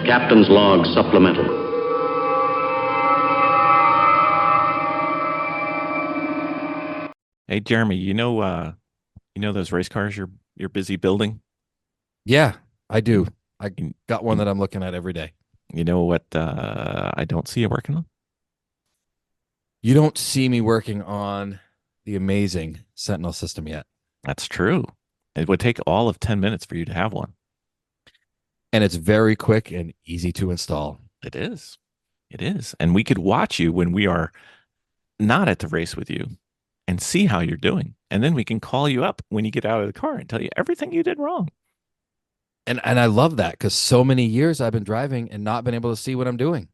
Captain's Log Supplemental. Hey Jeremy, you know those race cars you're busy building? Yeah, I do. I You, got one you, that I'm looking at every day. you know what I don't see you working on? You don't see me working on the amazing Sentinel system yet. That's true. It would take all of 10 minutes for you to have one. And it's very quick and easy to install. It is. It is. And we could watch you when we are not at the race with you and see how you're doing. And then we can call you up when you get out of the car and tell you everything you did wrong. And I love that because so many years I've been driving and not been able to see what I'm doing.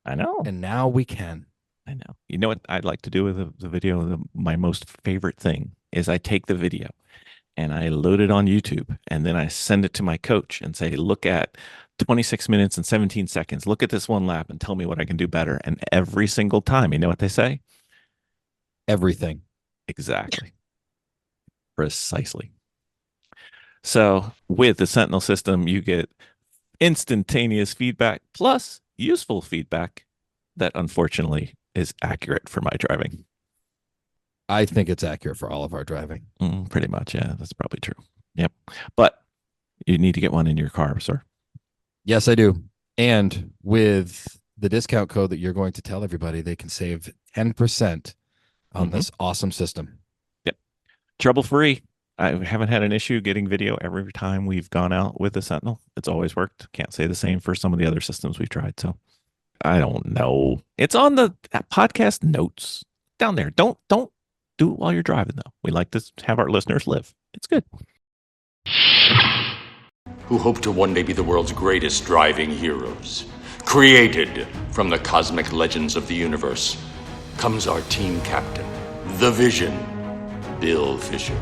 I know. And now we can. I know. You know what I'd like to do with the video? My most favorite thing is I take the video and I load it on YouTube and then I send it to my coach and say, look at 26 minutes and 17 seconds. Look at this one lap and tell me what I can do better. And every single time, you know what they say? Everything. Exactly. Precisely. So with the Sentinel system, you get instantaneous feedback plus useful feedback that unfortunately is accurate for my driving. I think it's accurate for all of our driving. Pretty much. Yeah, that's probably true. Yep. But you need to get one in your car, sir. Yes, I do. And with the discount code that you're going to tell everybody, they can save 10% on this awesome system. Yep. Trouble free. I haven't had an issue getting video every time we've gone out with the Sentinel. It's always worked. Can't say the same for some of the other systems we've tried. So I don't know. It's on the podcast notes down there. Don't do it while you're driving though. We like to have our listeners live. It's good. Who hope to one day be the world's greatest driving heroes. Created from the cosmic legends of the universe comes our team captain, the Vision, Bill Fisher.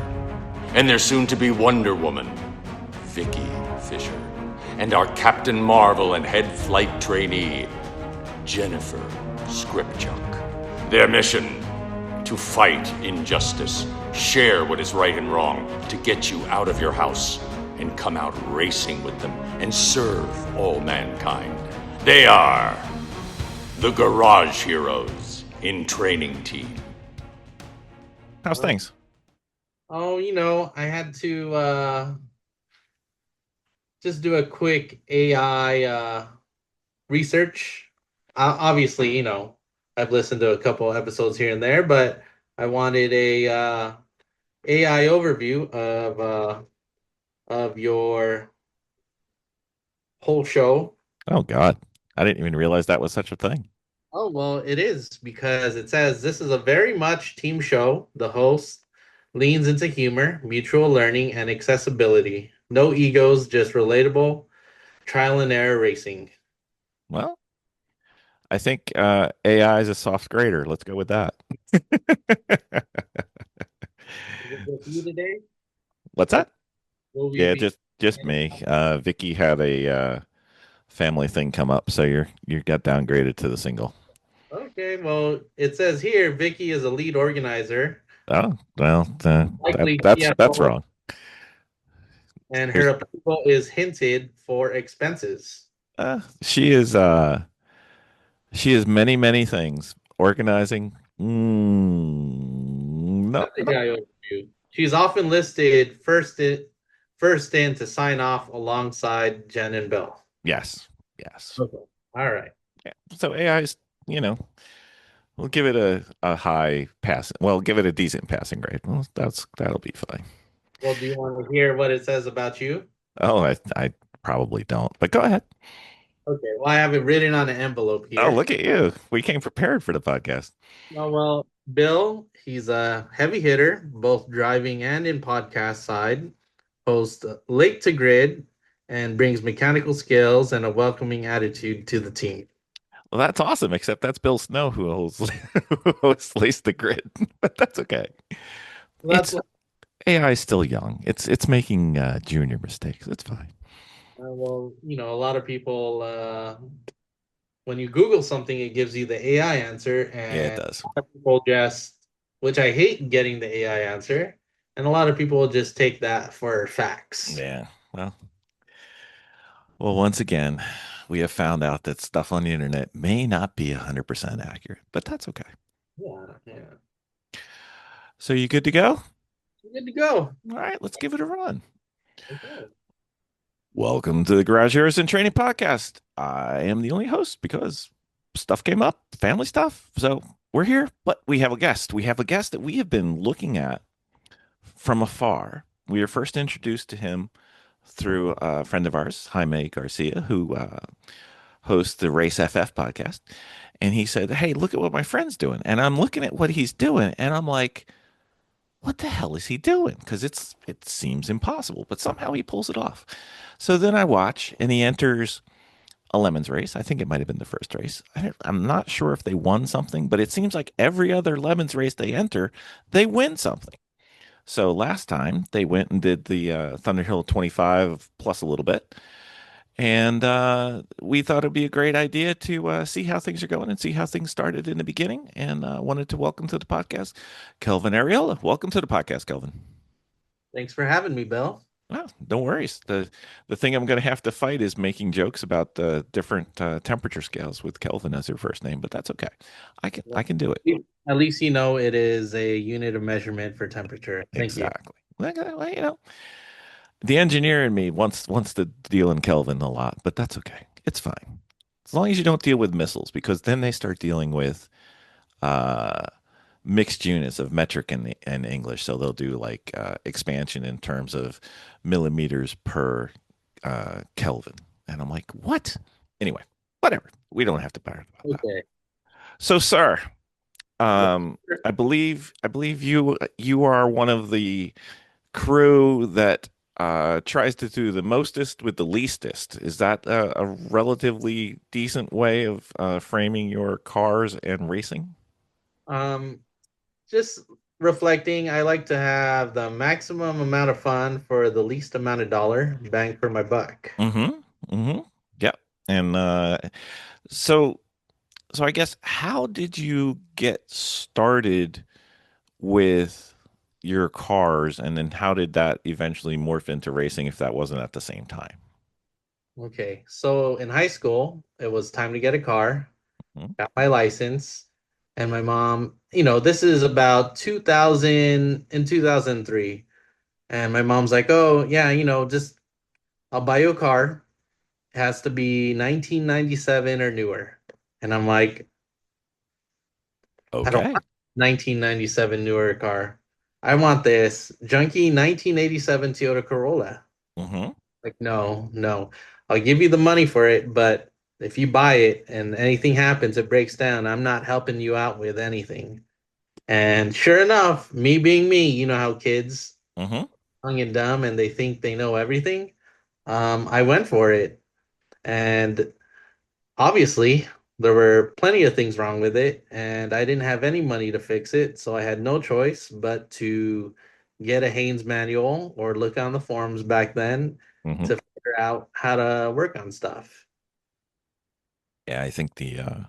And their soon-to-be Wonder Woman, Vicki Fisher. And our Captain Marvel and head flight trainee, Jennifer Scripchuk. Their mission, to fight injustice, share what is right and wrong, to get you out of your house and come out racing with them and serve all mankind. They are the Garage Heroes in Training Team. How's things? Oh, I had to just do a quick AI research. Obviously, I've listened to a couple episodes here and there, but I wanted a AI overview of your whole show. Oh God. I didn't even realize that was such a thing. Oh, well, it is because it says this is a very much team show. The host leans into humor, mutual learning, and accessibility. No egos, just relatable trial and error racing. Well, I think AI is a soft grader. Let's go with that. Is it with you today? What's that? Will we Yeah, be- just me. Vicki had a family thing come up, so you got downgraded to the single. Okay, well, it says here Vicki is a lead organizer. Oh, well, Likely that's CFO. wrong. And her approval is hinted for expenses. She is many, many things. Organizing. No. That's the guy overview. She's often listed first in to sign off alongside Jen and Bill. Yes. Okay. All right. Yeah. So AI is, we'll give it a high pass. Well, give it a decent passing grade. Well, that'll be fine. Well, do you want to hear what it says about you? Oh, I probably don't, but go ahead. Okay. Well, I have it written on an envelope here. Oh, look at you. We came prepared for the podcast. Oh, well, Bill, he's a heavy hitter, both driving and in podcast side. Hosts Late to Grid and brings mechanical skills and a welcoming attitude to the team. Well, that's awesome, except that's Bill Snow who hosts Lace the Grid, but that's okay. Well, AI is still young. It's making junior mistakes. It's fine. well, a lot of people, when you Google something, it gives you the AI answer, and Yeah, it does. a lot of people which I hate getting the AI answer, and a lot of people just take that for facts. Yeah. Well, once again, we have found out that stuff on the internet may not be 100% accurate, but that's okay. Yeah, yeah. So you good to go? We're good to go. All right, let's give it a run. Okay. Welcome to the Garage Harrison Training Podcast. I am the only host because stuff came up, family stuff. So we're here, but we have a guest. We have a guest that we have been looking at from afar. We were first introduced to him through a friend of ours, Jaime Garcia, who hosts the Race FF podcast. And he said, "Hey, look at what my friend's doing." And I'm looking at what he's doing, and I'm like, what the hell is he doing? Because it seems impossible, but somehow he pulls it off. So then I watch, and he enters a lemons race. I think it might have been the first race. I'm not sure if they won something, but it seems like every other lemons race they enter, they win something. So last time they went and did the Thunderhill 25 plus a little bit. And we thought it'd be a great idea to see how things are going and see how things started in the beginning. And wanted to welcome to the podcast Kelvin Arreola. Welcome to the podcast, Kelvin. Thanks for having me, Bill. Oh, no worries. The thing I'm going to have to fight is making jokes about the different temperature scales with Kelvin as your first name, but that's okay. I can do it. At least you know it is a unit of measurement for temperature. Thank you. Exactly. Well, the engineer in me wants to deal in Kelvin a lot, but that's okay. It's fine. As long as you don't deal with missiles, because then they start dealing with uh, mixed units of metric and English. So they'll do like expansion in terms of millimeters per Kelvin. And I'm like, what? Anyway, whatever. We don't have to bother about that. Okay. So, sir, Yeah. I believe you are one of the crew that tries to do the mostest with the leastest. Is that a relatively decent way of framing your cars and racing? Um, just reflecting, I like to have the maximum amount of fun for the least amount of dollar bang for my buck. Mm-hmm. Mm-hmm. Yeah. And so so I guess how did you get started with your cars, and then how did that eventually morph into racing if that wasn't at the same time? Okay, so in high school, it was time to get a car, Mhm. got my license, and my mom, this is about 2000 in 2003. And my mom's like, "Oh, yeah, just I'll buy you a car. It has to be 1997 or newer." And I'm like, "I don't Okay. want 1997 newer car. I want this junky 1987 Toyota Corolla." Mm-hmm. Like, no, no. I'll give you the money for it, but if you buy it and anything happens, it breaks down, I'm not helping you out with anything. And sure enough, me being me, you know how kids Mm-hmm. young and dumb and they think they know everything. I went for it. And obviously, there were plenty of things wrong with it, and I didn't have any money to fix it, so I had no choice but to get a Haynes manual or look on the forums back then Mm-hmm. to figure out how to work on stuff. Yeah, I think the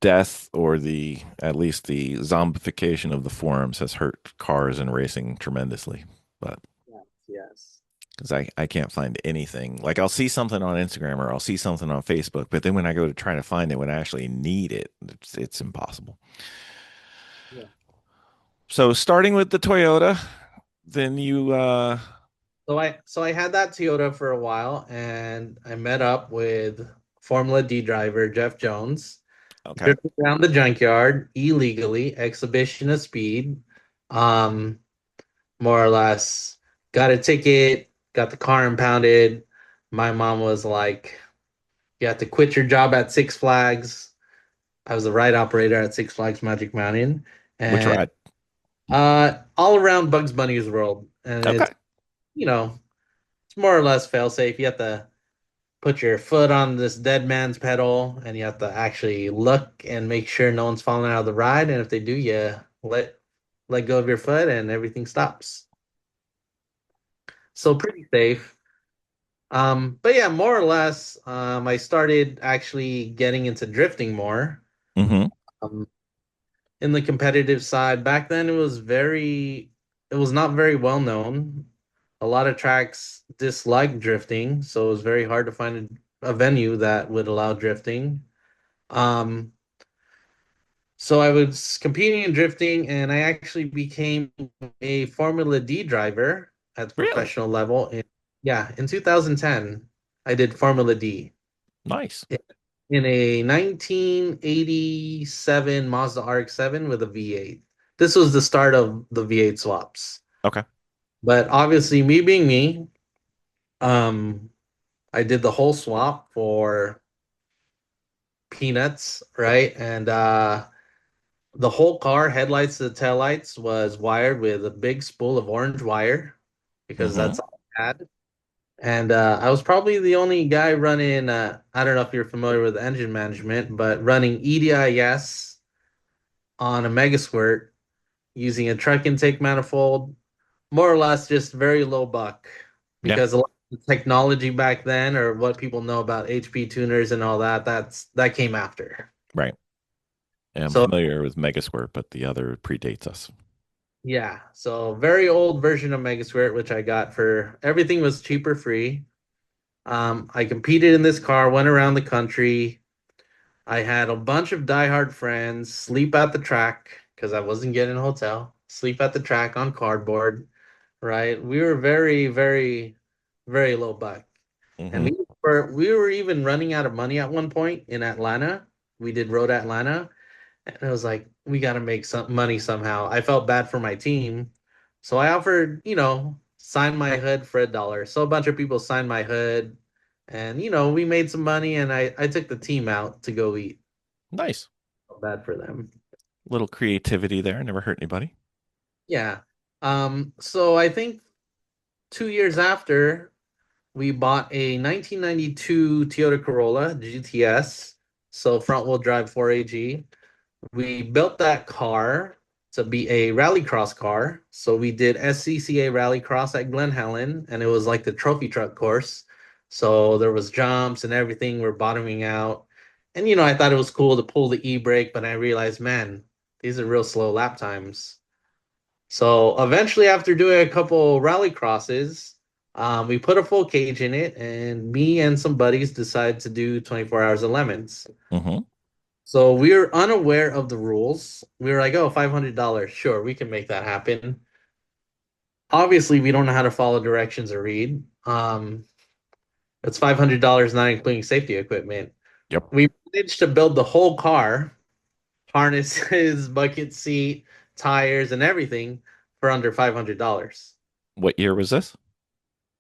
death, or the at least the zombification of the forums, has hurt cars and racing tremendously. But Yes, yes. because I can't find anything. Like, I'll see something on Instagram or I'll see something on Facebook, but then when I go to try to find it when I actually need it, it's impossible. Yeah. So starting with the Toyota, then you So I had that Toyota for a while, and I met up with Formula D driver Jeff Jones. okay. Drifted around the junkyard illegally, exhibition of speed. Um, More or less. Got a ticket, got the car impounded. My mom was like, "You have to quit your job at Six Flags." I was the ride operator at Six Flags Magic Mountain, Which and ride? all around Bugs Bunny's world. And Okay. you know, it's more or less fail safe. You have to put your foot on this dead man's pedal, and you have to actually look and make sure no one's falling out of the ride. And if they do, you let go of your foot, and everything stops. So pretty safe. But yeah, more or less, I started actually getting into drifting more. Mm-hmm. Um, in the competitive side, back then it was not very well known. A lot of tracks dislike drifting, so it was very hard to find a venue that would allow drifting. Um, so I was competing in drifting, and I actually became a Formula D driver at the Really? professional level. Yeah, in 2010, I did Formula D Nice. in a 1987 Mazda RX-7 with a V8. This was the start of the V8 swaps. Okay. But obviously, me being me, um, I did the whole swap for peanuts, right? And the whole car, headlights to the taillights, was wired with a big spool of orange wire because Mm-hmm. that's all I had. And I was probably the only guy running, I don't know if you're familiar with engine management, but running EDIS on a Mega Squirt using a truck intake manifold, more or less just very low buck Yeah. because a lot of the technology back then or what people know about HP tuners and all that, that came after. Right. Yeah, I'm So familiar with Megasquirt, but the other predates us. yeah, so very old version of Mega Squirt, which I got for everything was cheaper free. I competed in this car, went around the country. I had a bunch of diehard friends sleep at the track because I wasn't getting a hotel. Sleep at the track on cardboard, right? We were very, very, very low buck, and Mm-hmm. we were even running out of money at one point in Atlanta. We did Road Atlanta, and I was like, we got to make some money somehow. I felt bad for my team. So I offered, sign my hood for $1. So a bunch of people signed my hood. And, we made some money and I took the team out to go eat. Nice. Felt bad for them. Little creativity there. Never hurt anybody. Yeah. So I think 2 years after, we bought a 1992 Toyota Corolla GTS. So front wheel drive 4AG. We built that car to be a rallycross car. So we did SCCA rallycross at Glen Helen, and it was like the trophy truck course. So there was jumps and everything. We're bottoming out. And I thought it was cool to pull the e-brake, but I realized, man, these are real slow lap times. So eventually, after doing a couple rally crosses, we put a full cage in it, and me and some buddies decided to do 24 hours of lemons. Mm-hmm. So we were unaware of the rules. We were like, oh, $500. Sure, we can make that happen. Obviously, we don't know how to follow directions or read. It's $500, not including safety equipment. Yep. We managed to build the whole car, harnesses, bucket seat, tires, and everything for under $500. What year was this?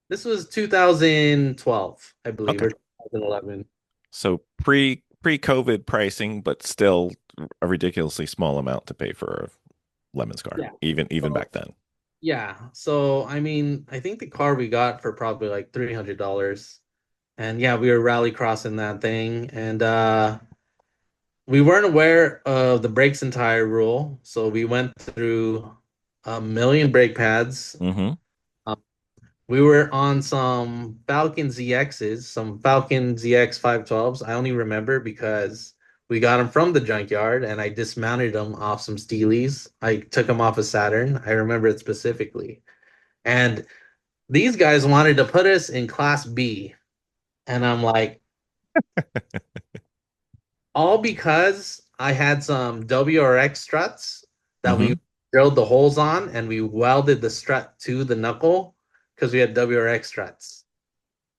This was 2012, I believe, Okay. or 2011. So pre-COVID pricing, but still a ridiculously small amount to pay for a Lemons car, Yeah. even So back then. yeah. So I mean, I think the car we got for probably like $300. And yeah, we were rally crossing that thing. And we weren't aware of the brakes and tire rule. So we went through a million brake pads. Mm-hmm. Um, we were on some Falcon ZXs, some Falcon ZX 512s. I only remember because we got them from the junkyard and I dismounted them off some Steelies. I took them off a Saturn. I remember it specifically. And these guys wanted to put us in class B. And I'm like, all because I had some WRX struts that we Mm-hmm. drilled the holes on and we welded the strut to the knuckle because we had WRX struts.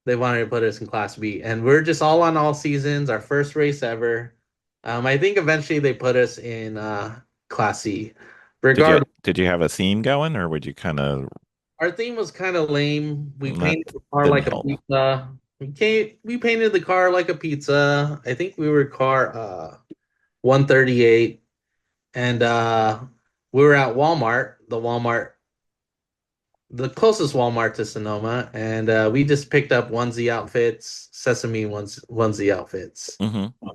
They wanted to put us in class B. And we're just all on all seasons, our first race ever. I think eventually they put us in class C. Regardless, Did you have a theme going, or would you kind of our theme was kind of lame. We that painted the car didn't like a help? pizza. We painted the car like a pizza. I think we were car 138, and we were at Walmart, the closest Walmart to Sonoma, and we just picked up onesie outfits, sesame onesie outfits. Mm-hmm.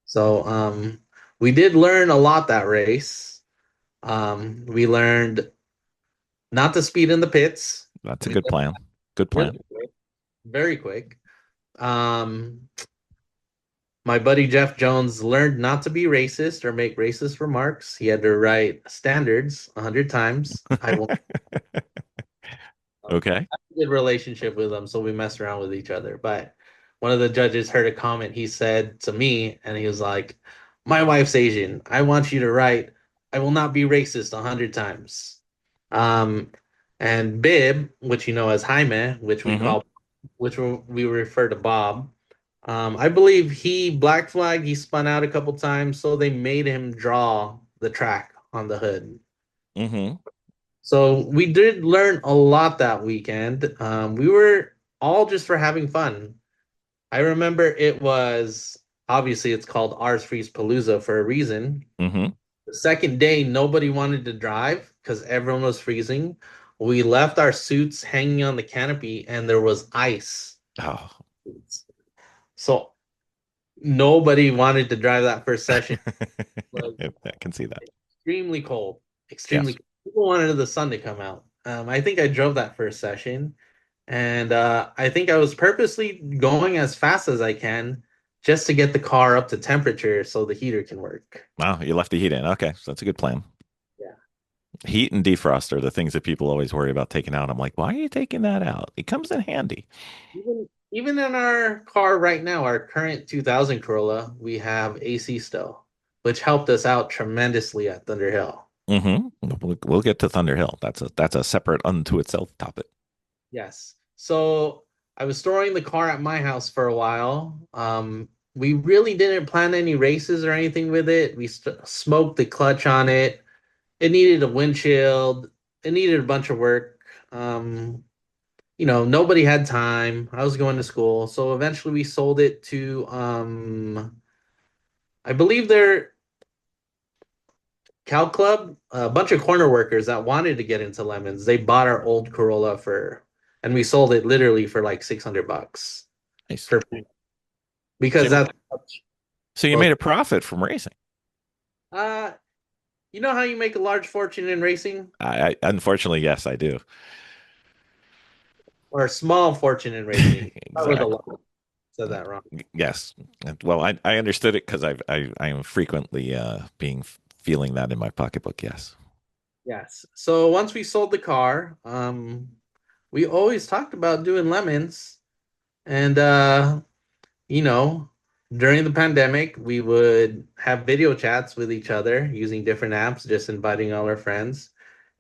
So we did learn a lot that race. We learned not to speed in the pits. That's a We good learned plan. Good really plan. quick, very quick. Um, my buddy Jeff Jones learned not to be racist or make racist remarks. He had to write standards 100 times. I will. Okay. I have a good relationship with him, so we mess around with each other. But one of the judges heard a comment he said to me, and he was like, "My wife's Asian. I want you to write, 'I will not be racist' 100 times." Um, and Bib, which you know as Jaime, Mm-hmm. which we refer to Bob. I believe he black flagged. He spun out a couple times, so they made him draw the track on the hood. Mm-hmm. So we did learn a lot that weekend. We were all just for having fun. I remember it was obviously it's called Ours Freeze Palooza for a reason. Mm-hmm. The second day, nobody wanted to drive because everyone was freezing. We left our suits hanging on the canopy, and there was ice. Oh. So nobody wanted to drive that first session. It was I can see that. extremely cold. Extremely Yes. cold. People wanted the sun to come out. I think I drove that first session, and I think I was purposely going as fast as I can just to get the car up to temperature so the heater can work. Wow, you left the heat in. Okay, so that's a good plan. Yeah. Heat and defrost are the things that people always worry about taking out. I'm like, why are you taking that out? It comes in handy. Even in our car right now, our current 2000 Corolla, we have AC still, which helped us out tremendously at Thunderhill. Mm-hmm. We'll get to Thunderhill. That's a separate unto itself topic. Yes. So I was storing the car at my house for a while. We really didn't plan any races or anything with it. We smoked the clutch on it. It needed a windshield. It needed a bunch of work. Nobody had time. I was going to school. So eventually we sold it to I believe they're Cal Club, a bunch of corner workers that wanted to get into lemons. They bought our old Corolla and we sold it literally for like $600 Nice. for So because you, that's so you made a profit from racing. uh you know how you make a large fortune in racing I unfortunately, yes, I do. or a small fortune in racing. Start with a Exactly. lot. Said that wrong. Yes. Well, I understood it because I am frequently being feeling that in my pocketbook. Yes. Yes. So once we sold the car, we always talked about doing lemons. And you know, during the pandemic, we would have video chats with each other using different apps, just inviting all our friends.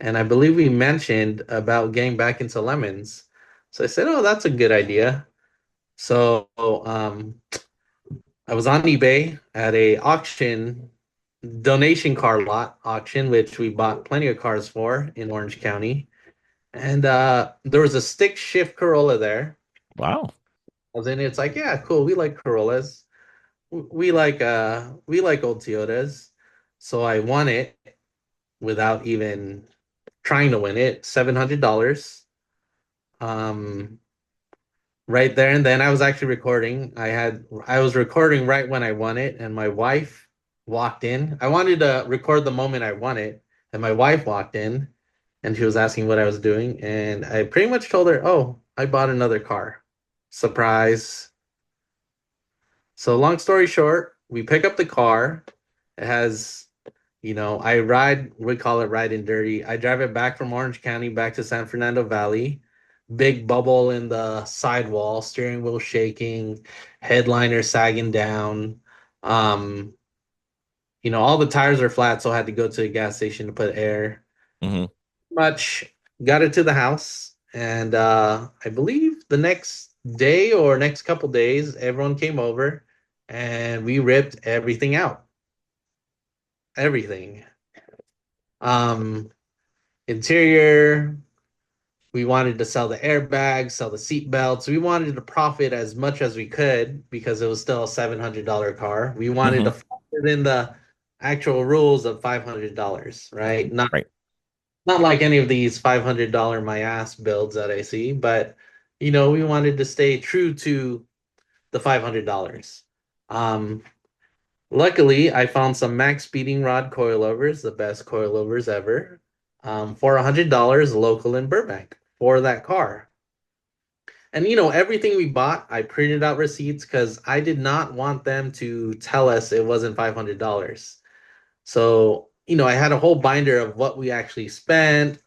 And I believe we mentioned about getting back into lemons. So I said, "Oh, that's a good idea." So I was on eBay at a auction, donation car lot auction, which we bought plenty of cars for in Orange County. And there was a stick shift Corolla there. Wow. I was in it. It's like, yeah, cool. We like Corollas. We like old Toyotas. So I won it without even trying to win it, $700. Um, right there and then I was actually recording. I was recording right when I won it, and my wife walked in. I wanted to record the moment I won it, and my wife walked in, and she was asking what I was doing, and I pretty much told her, "Oh, I bought another car." Surprise. So long story short, we pick up the car. It has, I ride, we call it riding dirty. I drive it back from Orange County back to San Fernando Valley. Big bubble in the sidewall, steering wheel shaking, headliner sagging down. Um, all the tires are flat, so I had to go to a gas station to put air. Hmm. Much got it to the house, and I believe the next day or next couple days, everyone came over and we ripped everything out. Everything. Um, Interior, we wanted to sell the airbags, sell the seat belts. We wanted to profit as much as we could because it was still a $700 car. We wanted to Hmm. fall within the actual rules of $500, right? Not Right. not like any of these $500 my ass builds that I see, but we wanted to stay true to the $500. Um, Luckily, I found some max speeding rod coilovers, the best coilovers ever, for $100 local in Burbank for that car. And everything we bought, I printed out receipts because I did not want them to tell us it wasn't $500. So, I had a whole binder of what we actually spent,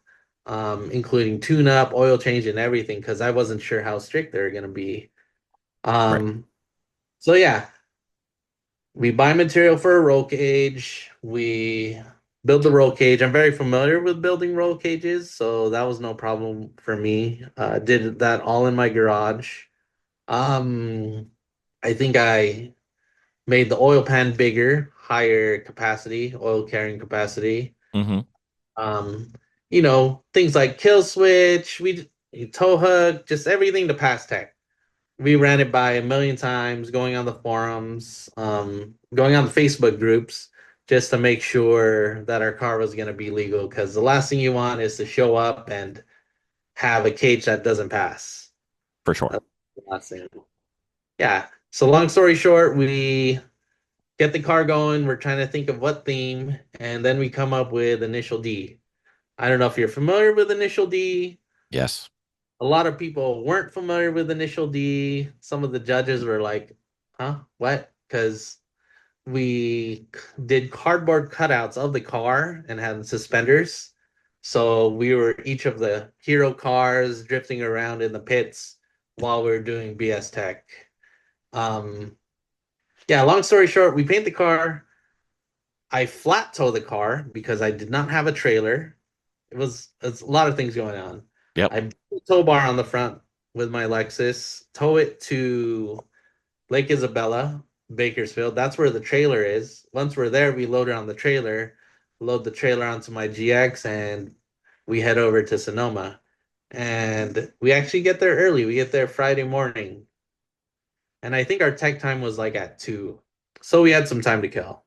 including tune up, oil change, and everything, because I wasn't sure how strict they were going to be. Right. So yeah, we buy material for a roll cage. We build the roll cage. I'm very familiar with building roll cages, so that was no problem for me. Did that all in my garage. Um, I think I made the oil pan bigger, higher capacity, oil carrying capacity. Mm-hmm. Um, things like kill switch, tow hook, just everything to pass tech. We ran it by a million times, going on the forums, going on the Facebook groups, just to make sure that our car was going to be legal. Because the last thing you want is to show up and have a cage that doesn't pass. For sure. That's the last thing. Yeah. So long story short, we get the car going. We're trying to think of what theme, and then we come up with Initial D. I don't know if you're familiar with Initial D. Yes. A lot of people weren't familiar with Initial D. Some of the judges were like, huh, what? Because we did cardboard cutouts of the car and had suspenders. So we were each of the hero cars drifting around in the pits while we were doing BS Tech. Um, yeah, long story short, we paint the car. I flat tow the car because I did not have a trailer. It's a lot of things going on. Yep. I put a tow bar on the front with my Lexus, tow it to Lake Isabella, Bakersfield. That's where the trailer is. Once we're there, we load it on the trailer, load the trailer onto my GX, and we head over to Sonoma. And we actually get there early. We get there Friday morning. And I think our tech time was like at 2. So we had some time to kill.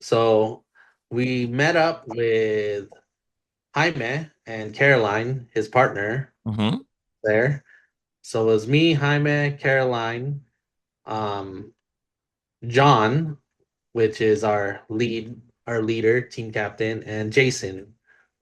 So we met up with Jaime and Caroline, his partner, Mm-hmm. there. So it was me, Jaime, Caroline, um, John, which is our leader, team captain, and Jason,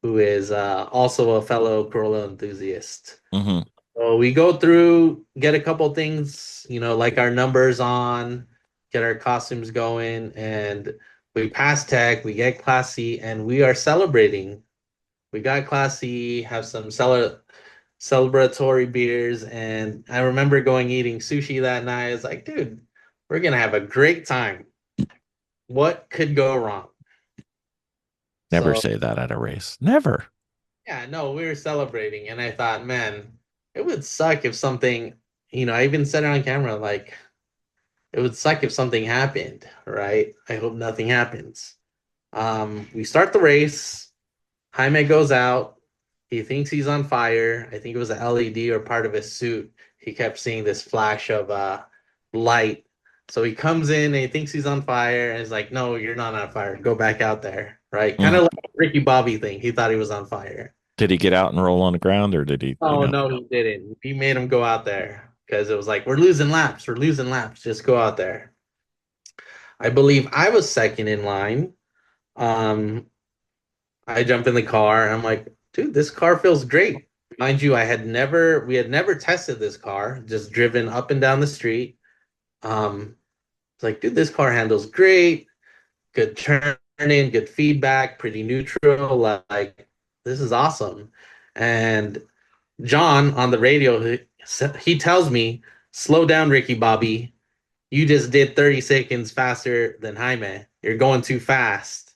who is also a fellow Corolla enthusiast. Mm-hmm. So we go through, get a couple things, like our numbers on, get our costumes going, and we pass tech, we get Class C, and we are celebrating. We got Class C, have some celebratory beers, and I remember going eating sushi that night. It's like, dude, we're gonna have a great time. What could go wrong? Never So say that at a race. Never. yeah, no, we were celebrating, and I thought, man, it would suck if something, I even said it on camera, like it would suck if something happened, right? I hope nothing happens. We start the race. Jaime goes out. He thinks he's on fire. I think it was an LED or part of his suit. He kept seeing this flash of light. So he comes in and he thinks he's on fire and he's like, no, you're not on fire. Go back out there. Right? Kind Mm. of like a Ricky Bobby thing. He thought he was on fire. Did he get out and roll on the ground, or did he? Oh, no, he didn't. He made him go out there because it was like, we're losing laps. We're losing laps. Just go out there. I believe I was second in line. Um, I jump in the car and I'm like, dude, this car feels great. Mind you, we had never tested this car, just driven up and down the street. It's like, dude, this car handles great, good turning, good feedback, pretty neutral. Like, this is awesome. And John on the radio, he tells me, slow down, Ricky Bobby. You just did 30 seconds faster than Jaime. You're going too fast.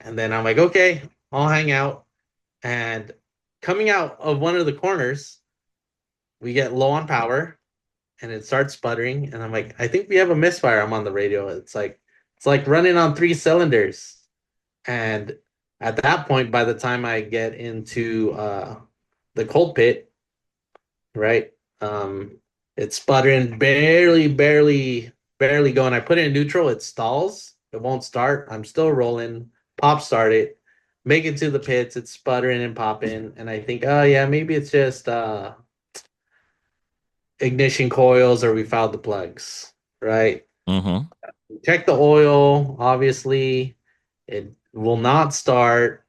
And then I'm like, okay, I'll hang out. And coming out of one of the corners, we get low on power and it starts sputtering. And I'm like, I think we have a misfire. I'm on the radio. It's like running on 3 cylinders. And at that point, by the time I get into the cold pit, right? It's sputtering, barely going. I put it in neutral, it stalls, it won't start. I'm still rolling, pop start it, make it to the pits, it's sputtering and popping, and I think, oh yeah, maybe it's just ignition coils or we fouled the plugs, right? Mm-hmm. Check the oil, obviously, it will not start.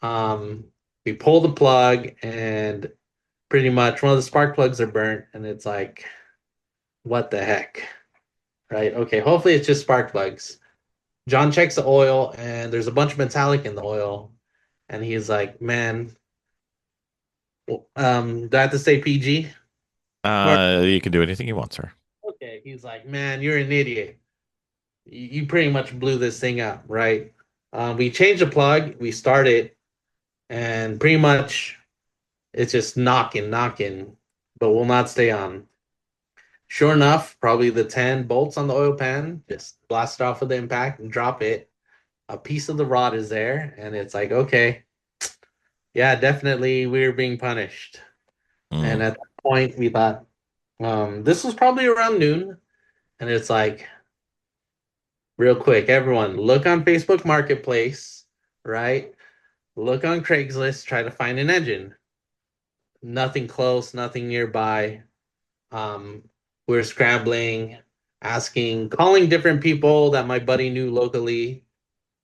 Um, we pull the plug and pretty much one of the spark plugs are burnt, and it's like, what the heck, right? Okay, hopefully it's just spark plugs. John checks the oil, and there's a bunch of metallic in the oil, and he's like, man, do I have to say PG? You can do anything you want, sir. Okay, he's like, man, you're an idiot. You pretty much blew this thing up, right? We changed the plug, we started, and pretty much it's just knocking, but will not stay on. Sure enough, probably the 10 bolts on the oil pan just blast off with the impact and drop it. A piece of the rod is there, and it's like, okay, yeah, definitely we're being punished. And Mm. at that point, we thought, this was probably around noon, and it's like, real quick, everyone, look on Facebook Marketplace, right? Look on Craigslist, try to find an engine. Nothing close, nothing nearby. Um, we're scrambling, asking, calling different people that my buddy knew locally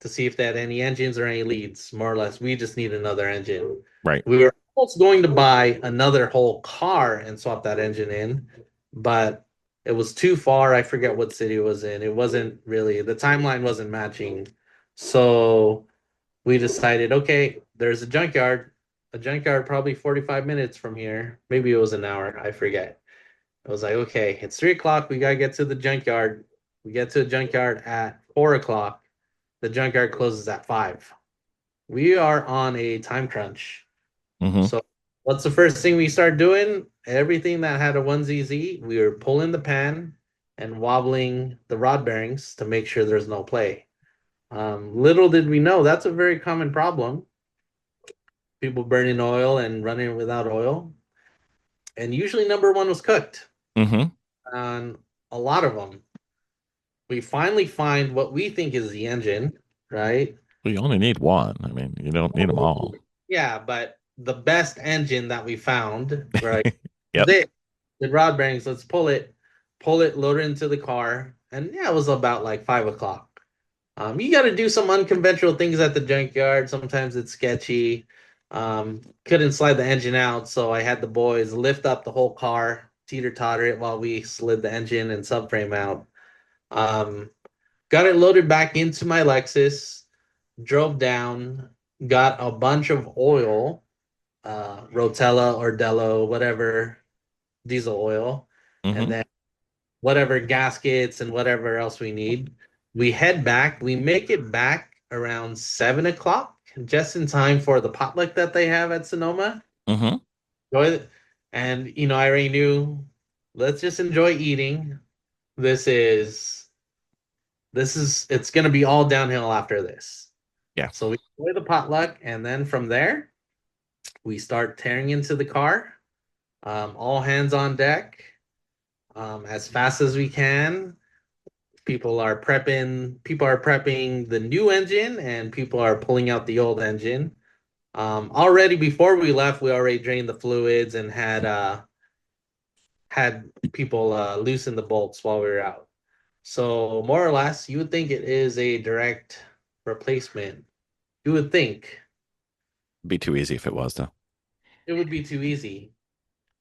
to see if they had any engines or any leads. More or less, we just need another engine. Right. We were almost going to buy another whole car and swap that engine in, but it was too far. I forget what city it was in. It wasn't really, the timeline wasn't matching. So we decided, okay, there's a junkyard probably 45 minutes from here. Maybe it was an hour. I forget. I was like, okay, it's 3 o'clock. We gotta get to the junkyard. We get to the junkyard at 4 o'clock. The junkyard closes at 5. We are on a time crunch. Hmm. So what's the first thing we start doing? Everything that had a 1ZZ, we were pulling the pan and wobbling the rod bearings to make sure there's no play. Little did we know that's a very common problem. People burning oil and running without oil. And usually number one was cooked Hmm. on a lot of them. We finally find what we think is the engine, right? Well, you only need one. I mean, you don't need them all. Yeah, but the best engine that we found, right? Yep. The rod bearings. Let's pull it, load it into the car, and yeah, it was about like 5 o'clock. You got to do some unconventional things at the junkyard. Sometimes it's sketchy. Couldn't slide the engine out, so I had the boys lift up the whole car, teeter totter it while we slid the engine and subframe out. Um, got it loaded back into my Lexus, drove down, got a bunch of oil, Rotella or Dello, whatever, diesel oil, and Hmm. then whatever gaskets and whatever else we need. We head back. We make it back around 7 o'clock, just in time for the potluck that they have at Sonoma. Hmm. And I already knew. Let's just enjoy eating. This is it's gonna be all downhill after this. Yeah. So we enjoy the potluck, and then from there we start tearing into the car. All hands on deck, as fast as we can. People are prepping the new engine, and people are pulling out the old engine. Already before we left, we already drained the fluids and had people loosen the bolts while we were out. So more or less, you would think it is a direct replacement. You would think Be too easy if it was, though. it would be too easy.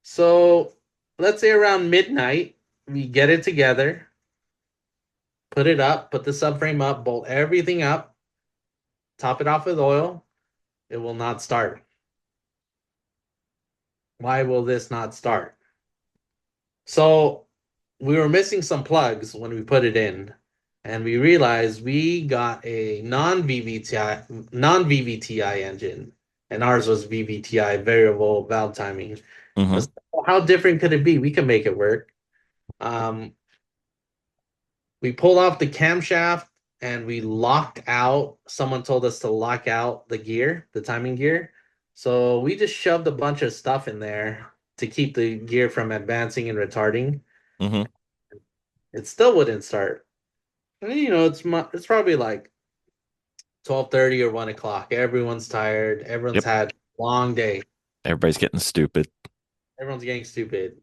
So let's say around midnight, we get it together, put it up, put the subframe up, bolt everything up, top it off with oil. It will not start. Why will this not start? So we were missing some plugs when we put it in, and we realized we got a non-VVTI engine, and ours was VVTI, variable valve timing. Hmm. How different could it be? We can make it work. Um, we pulled off the camshaft and we locked out. Someone told us to lock out the gear, the timing gear. So we just shoved a bunch of stuff in there to keep the gear from advancing and retarding. Hmm. It still wouldn't start. And, it's probably like 12:30 or 1 o'clock. Everyone's tired. Everyone's Yep. had a long day. Everybody's getting stupid. Everyone's getting stupid.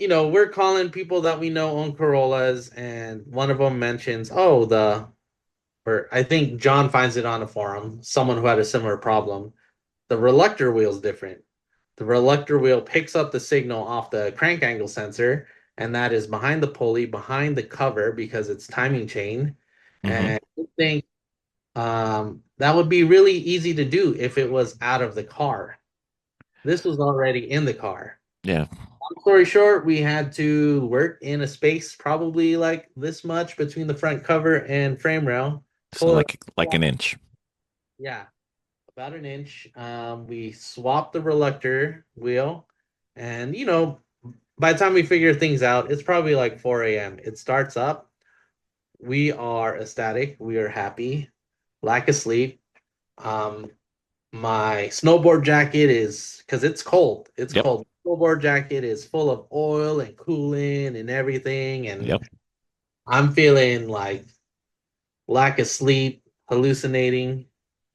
We're calling people that we know own Corollas, and one of them mentions, oh, or I think John finds it on a forum, someone who had a similar problem. The reluctor wheel is different. The reluctor wheel picks up the signal off the crank angle sensor, and that is behind the pulley, behind the cover, because it's timing chain. Hmm. And I think that would be really easy to do if it was out of the car. This was already in the car. Yeah. Long story short, we had to work in a space probably like this much between the front cover and frame rail. So Pull it, like an inch. yeah, about an inch. We swapped the reluctor wheel, and by the time we figure things out, it's probably like 4 a.m. It starts up. We are ecstatic. We are happy. Lack of sleep. Um, my snowboard jacket is because it's cold. It's Yep. cold. Snowboard jacket is full of oil and coolant and everything, and Yep. I'm feeling like lack of sleep, hallucinating.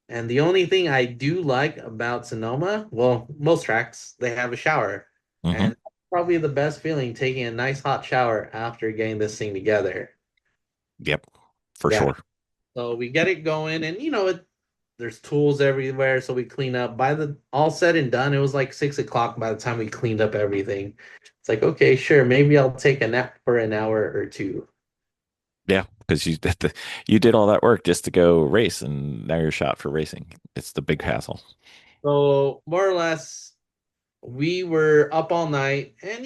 And the only thing I do like about Sonoma, well, most tracks, they have a shower. Hmm. And probably the best feeling taking a nice hot shower after getting this thing together. Yep. For Yeah. sure. So we get it going and there's tools everywhere. So we clean up. By the all said and done, it was like 6 o'clock by the time we cleaned up everything. It's like, okay, sure, maybe I'll take a nap for an hour or two. Yeah, because you did all that work just to go race, and now you're shot for racing. It's the big hassle. So more or less, we were up all night, and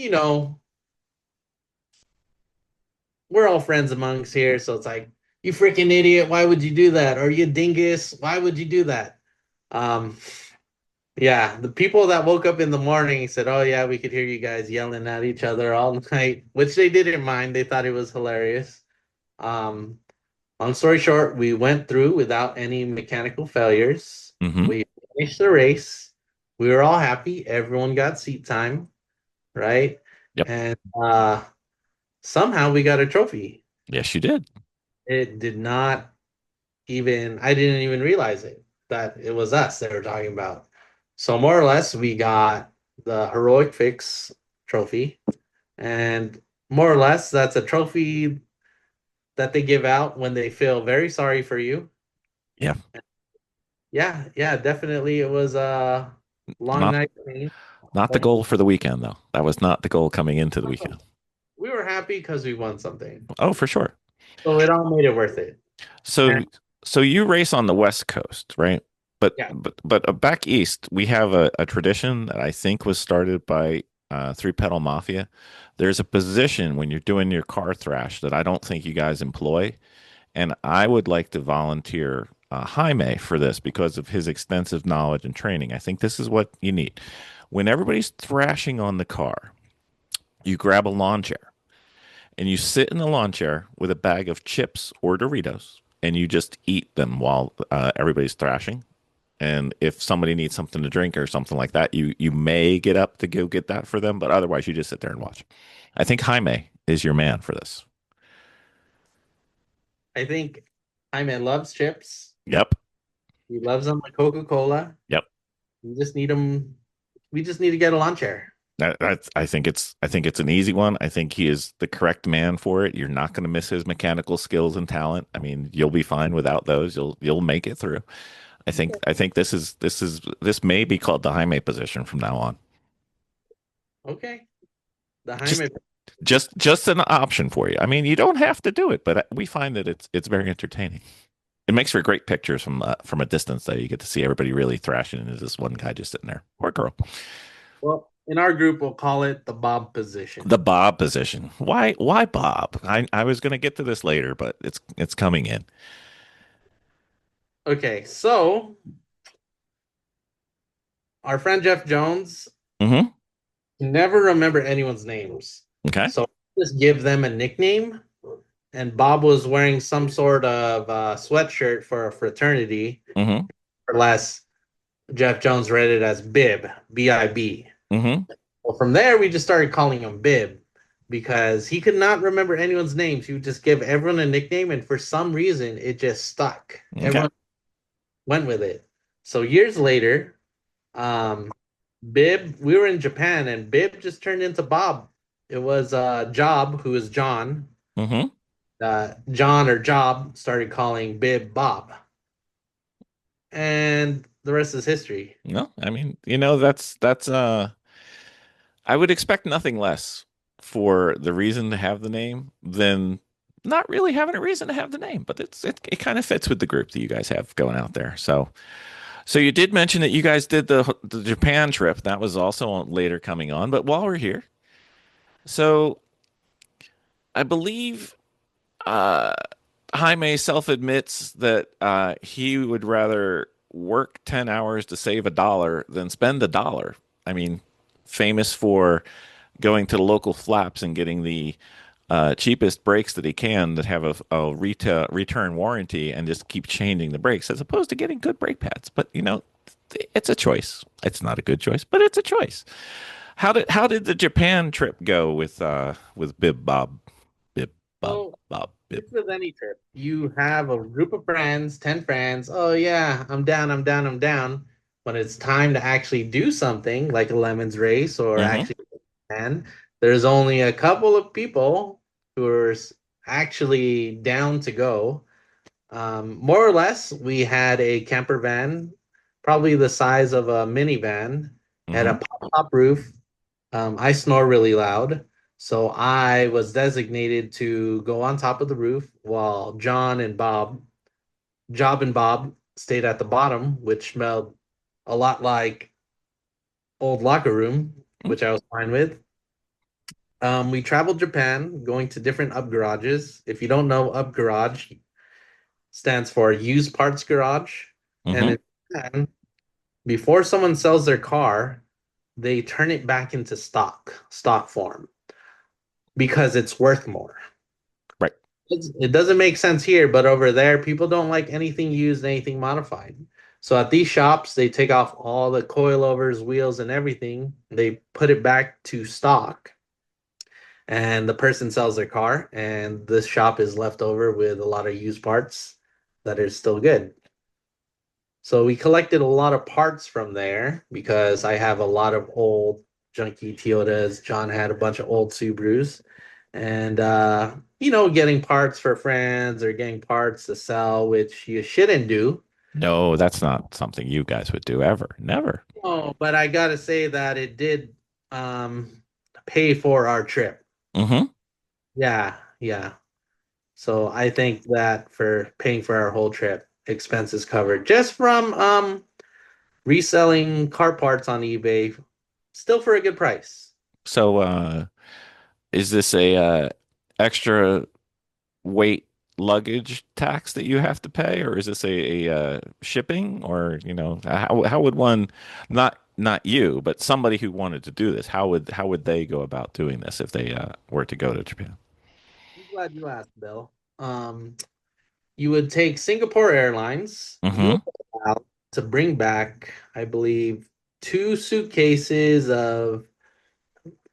we're all friends amongst here, so it's like, you freaking idiot, why would you do that? Or you dingus, why would you do that? Um, yeah, the people that woke up in the morning said, oh yeah, we could hear you guys yelling at each other all night, which they didn't mind. They thought it was hilarious. Um, Long story short, we went through without any mechanical failures. Hmm. We finished the race. We were all happy. Everyone got seat time, right? Yep. And somehow we got a trophy. Yes, you did. It did not even, I didn't even realize it, that it was us they were talking about. So, more or less, we got the Heroic Fix trophy. And more or less, that's a trophy that they give out when they feel very sorry for you. Yeah. Yeah, yeah, definitely. It was a long Not night for me, not the but goal for the weekend though. That was not the goal coming into the weekend. we were happy because we won something. Oh, for sure. So it all made it worth it. And So so you race on the West Coast, right? yeah, But back east, we have a tradition that I think was started by Three Pedal Mafia. There's a position when you're doing your car thrash that I don't think you guys employ, and I would like to volunteer Jaime for this because of his extensive knowledge and training. I think this is what you need. When everybody's thrashing on the car, you grab a lawn chair and you sit in the lawn chair with a bag of chips or Doritos and you just eat them while everybody's thrashing. And if somebody needs something to drink or something like that, you may get up to go get that for them, but otherwise you just sit there and watch. I think Jaime is your man for this. I think Hyman loves chips. Yep. He loves them like Coca-Cola. Yep. We just need them. We just need to get a lawn chair. I think it's an easy one. I think he is the correct man for it. You're not going to miss his mechanical skills and talent. I mean, you'll be fine without those. You'll make it through. I think this may be called the Jaime position from now on. Okay. The Just Hyman. just an option for you. I mean, you don't have to do it, but we find that it's very entertaining. It makes for great pictures from a distance. Though you get to see everybody really thrashing, and there's this one guy just sitting there or girl. Well, in our group, we'll call it the Bob position. The Bob position. Why Bob? I was going to get to this later, but it's coming in. Okay, so our friend Jeff Jones Hmm. can never remember anyone's names. Okay. So just give them a nickname. And Bob was wearing some sort of sweatshirt for a fraternity, Hmm. or less Jeff Jones read it as Bib, B-I-B. Hmm. Well, from there, we just started calling him Bib because he could not remember anyone's names. He would just give everyone a nickname, and for some reason, it just stuck. Okay. Everyone went with it. So years later, um, Bib, we were in Japan, and Bib just turned into Bob. It was Job, who is John. Hmm. John or Job started calling Bib Bob, and the rest is history. No, I mean, that's I would expect nothing less for the reason to have the name than not really having a reason to have the name, but it kind of fits with the group that you guys have going out there. So you did mention that you guys did the Japan trip. That was also later coming on, but while we're here, So I believe uh, Jaime self admits that he would rather work 10 hours to save $1 than spend $1. I mean, famous for going to the local flaps and getting the cheapest brakes that he can that have a return warranty and just keep changing the brakes as opposed to getting good brake pads. But, it's a choice. It's not a good choice, but it's a choice. How did the Japan trip go with Bib Bob? Bib Bob So Bob Bib. it's with any trip. You have a group of friends, 10 friends. Oh yeah, I'm down, I'm down, I'm down. When it's time to actually do something like a lemons race or Mm-hmm. actually plan, there's only a couple of people who are actually down to go. More or less, we had a camper van, probably the size of a minivan, had a Mm-hmm. pop-top roof. I snore really loud, so I was designated to go on top of the roof while Job and Bob stayed at the bottom, which smelled a lot like old locker room, which I was fine with. We traveled Japan, going to different up garages. If you don't know, up garage stands for used parts garage. And Mm-hmm. in Japan, before someone sells their car, they turn it back into stock form, because it's worth more. Right. It doesn't make sense here, but over there, people don't like anything used, anything modified. So at these shops, they take off all the coilovers, wheels, and everything. They put it back to stock, and the person sells their car, and this shop is left over with a lot of used parts that are still good. So we collected a lot of parts from there because I have a lot of old junky Toyotas. John had a bunch of old Subarus. And getting parts for friends or getting parts to sell, which you shouldn't do. No, that's not something you guys would do ever. Never. Oh, but I gotta say that it did um pay for our trip. Mm-hmm. Yeah, yeah. So I think that for paying for our whole trip, expenses covered just from reselling car parts on eBay, still for a good price. So, is this a extra weight luggage tax that you have to pay, or is this a shipping, or how would one, not you, but somebody who wanted to do this, how would they go about doing this if they were to go to Japan? I'm glad you asked, Bill. You would take Singapore Airlines. Mm-hmm. You're allowed to bring back, I believe, two suitcases of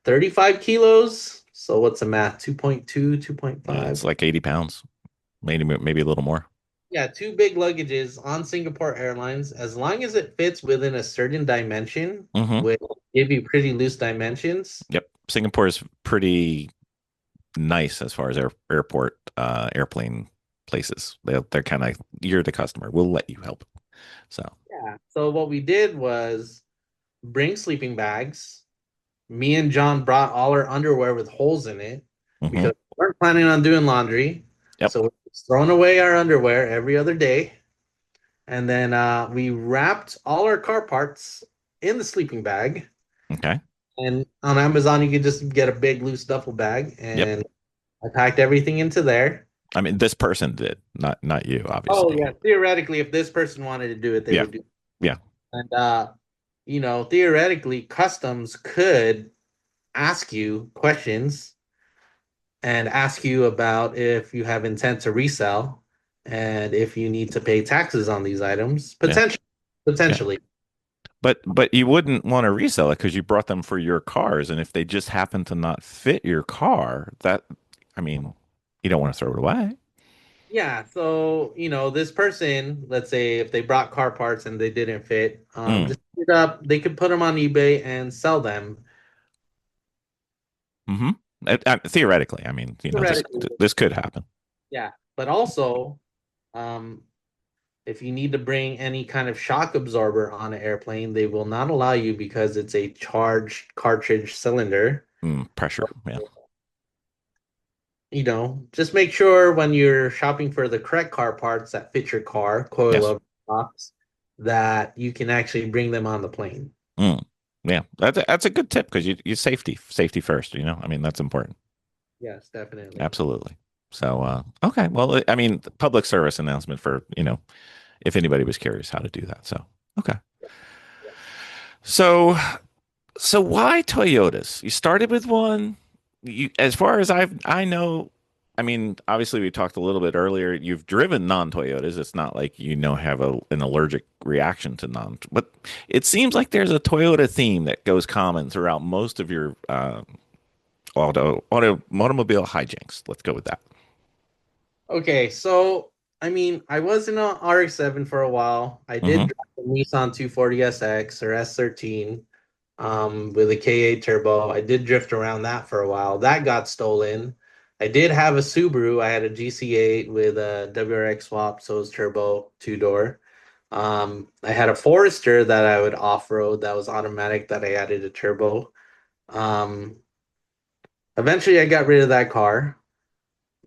35 kilos. So what's the math? 2.2, Yeah, 2.5. it's like 80 pounds, maybe a little more. Yeah, two big luggages on Singapore Airlines. As long as it fits within a certain dimension, Mm-hmm. which give you pretty loose dimensions. Yep. Singapore is pretty nice as far as airport airplane places. They're kind of, you're the customer. We'll let you help. So. Yeah. So what we did was bring sleeping bags. Me and John brought all our underwear with holes in it Mm-hmm. because we weren't planning on doing laundry. Yep. So we're just throwing away our underwear every other day. And then we wrapped all our car parts in the sleeping bag. Okay. And on Amazon, you can just get a big loose duffel bag. Yep. And I packed everything into there. I mean, this person did, not you, Oh, obviously. yeah. Theoretically, if this person wanted to do it, they Yeah. would do it. Yeah. And, theoretically, customs could ask you questions and ask you about if you have intent to resell and if you need to pay taxes on these items. Yeah. Yeah. Potentially. But you wouldn't want to resell it because you brought them for your cars, and if they just happen to not fit your car, I mean, you don't want to throw it away. Yeah, so this person, let's say if they brought car parts and they didn't fit, Mm. just pick it up. They could put them on eBay and sell them. Mm-hmm. Theoretically, I mean, this Theoretically, this could happen. yeah. But also, um, if you need to bring any kind of shock absorber on an airplane, they will not allow you because it's a charged cartridge cylinder. Pressure. Yeah. Just make sure when you're shopping for the correct car parts that fit your car, Yes. coilover box, that you can actually bring them on the plane. Mm. Yeah, that's a good tip because you safety first. I mean that's important. Yes, definitely. Absolutely. So okay, well, I mean, public service announcement for if anybody was curious how to do that. So okay, so so why Toyotas? You started with one. As far as I know, I mean, obviously we talked a little bit earlier. You've driven non-Toyotas. It's not like have an allergic reaction to non. But it seems like there's a Toyota theme that goes common throughout most of your automobile hijinks. Let's go with that. Okay, so I mean, I was in a RX-7 for a while. I did Mm-hmm. drive a Nissan 240SX or S13 with a K8 turbo. I did drift around that for a while. That got stolen. I did have a Subaru. I had a GC8 with a WRX swap, so it was turbo, two-door. I had a Forester that I would off-road that was automatic that I added a turbo. Um, Eventually I got rid of that car.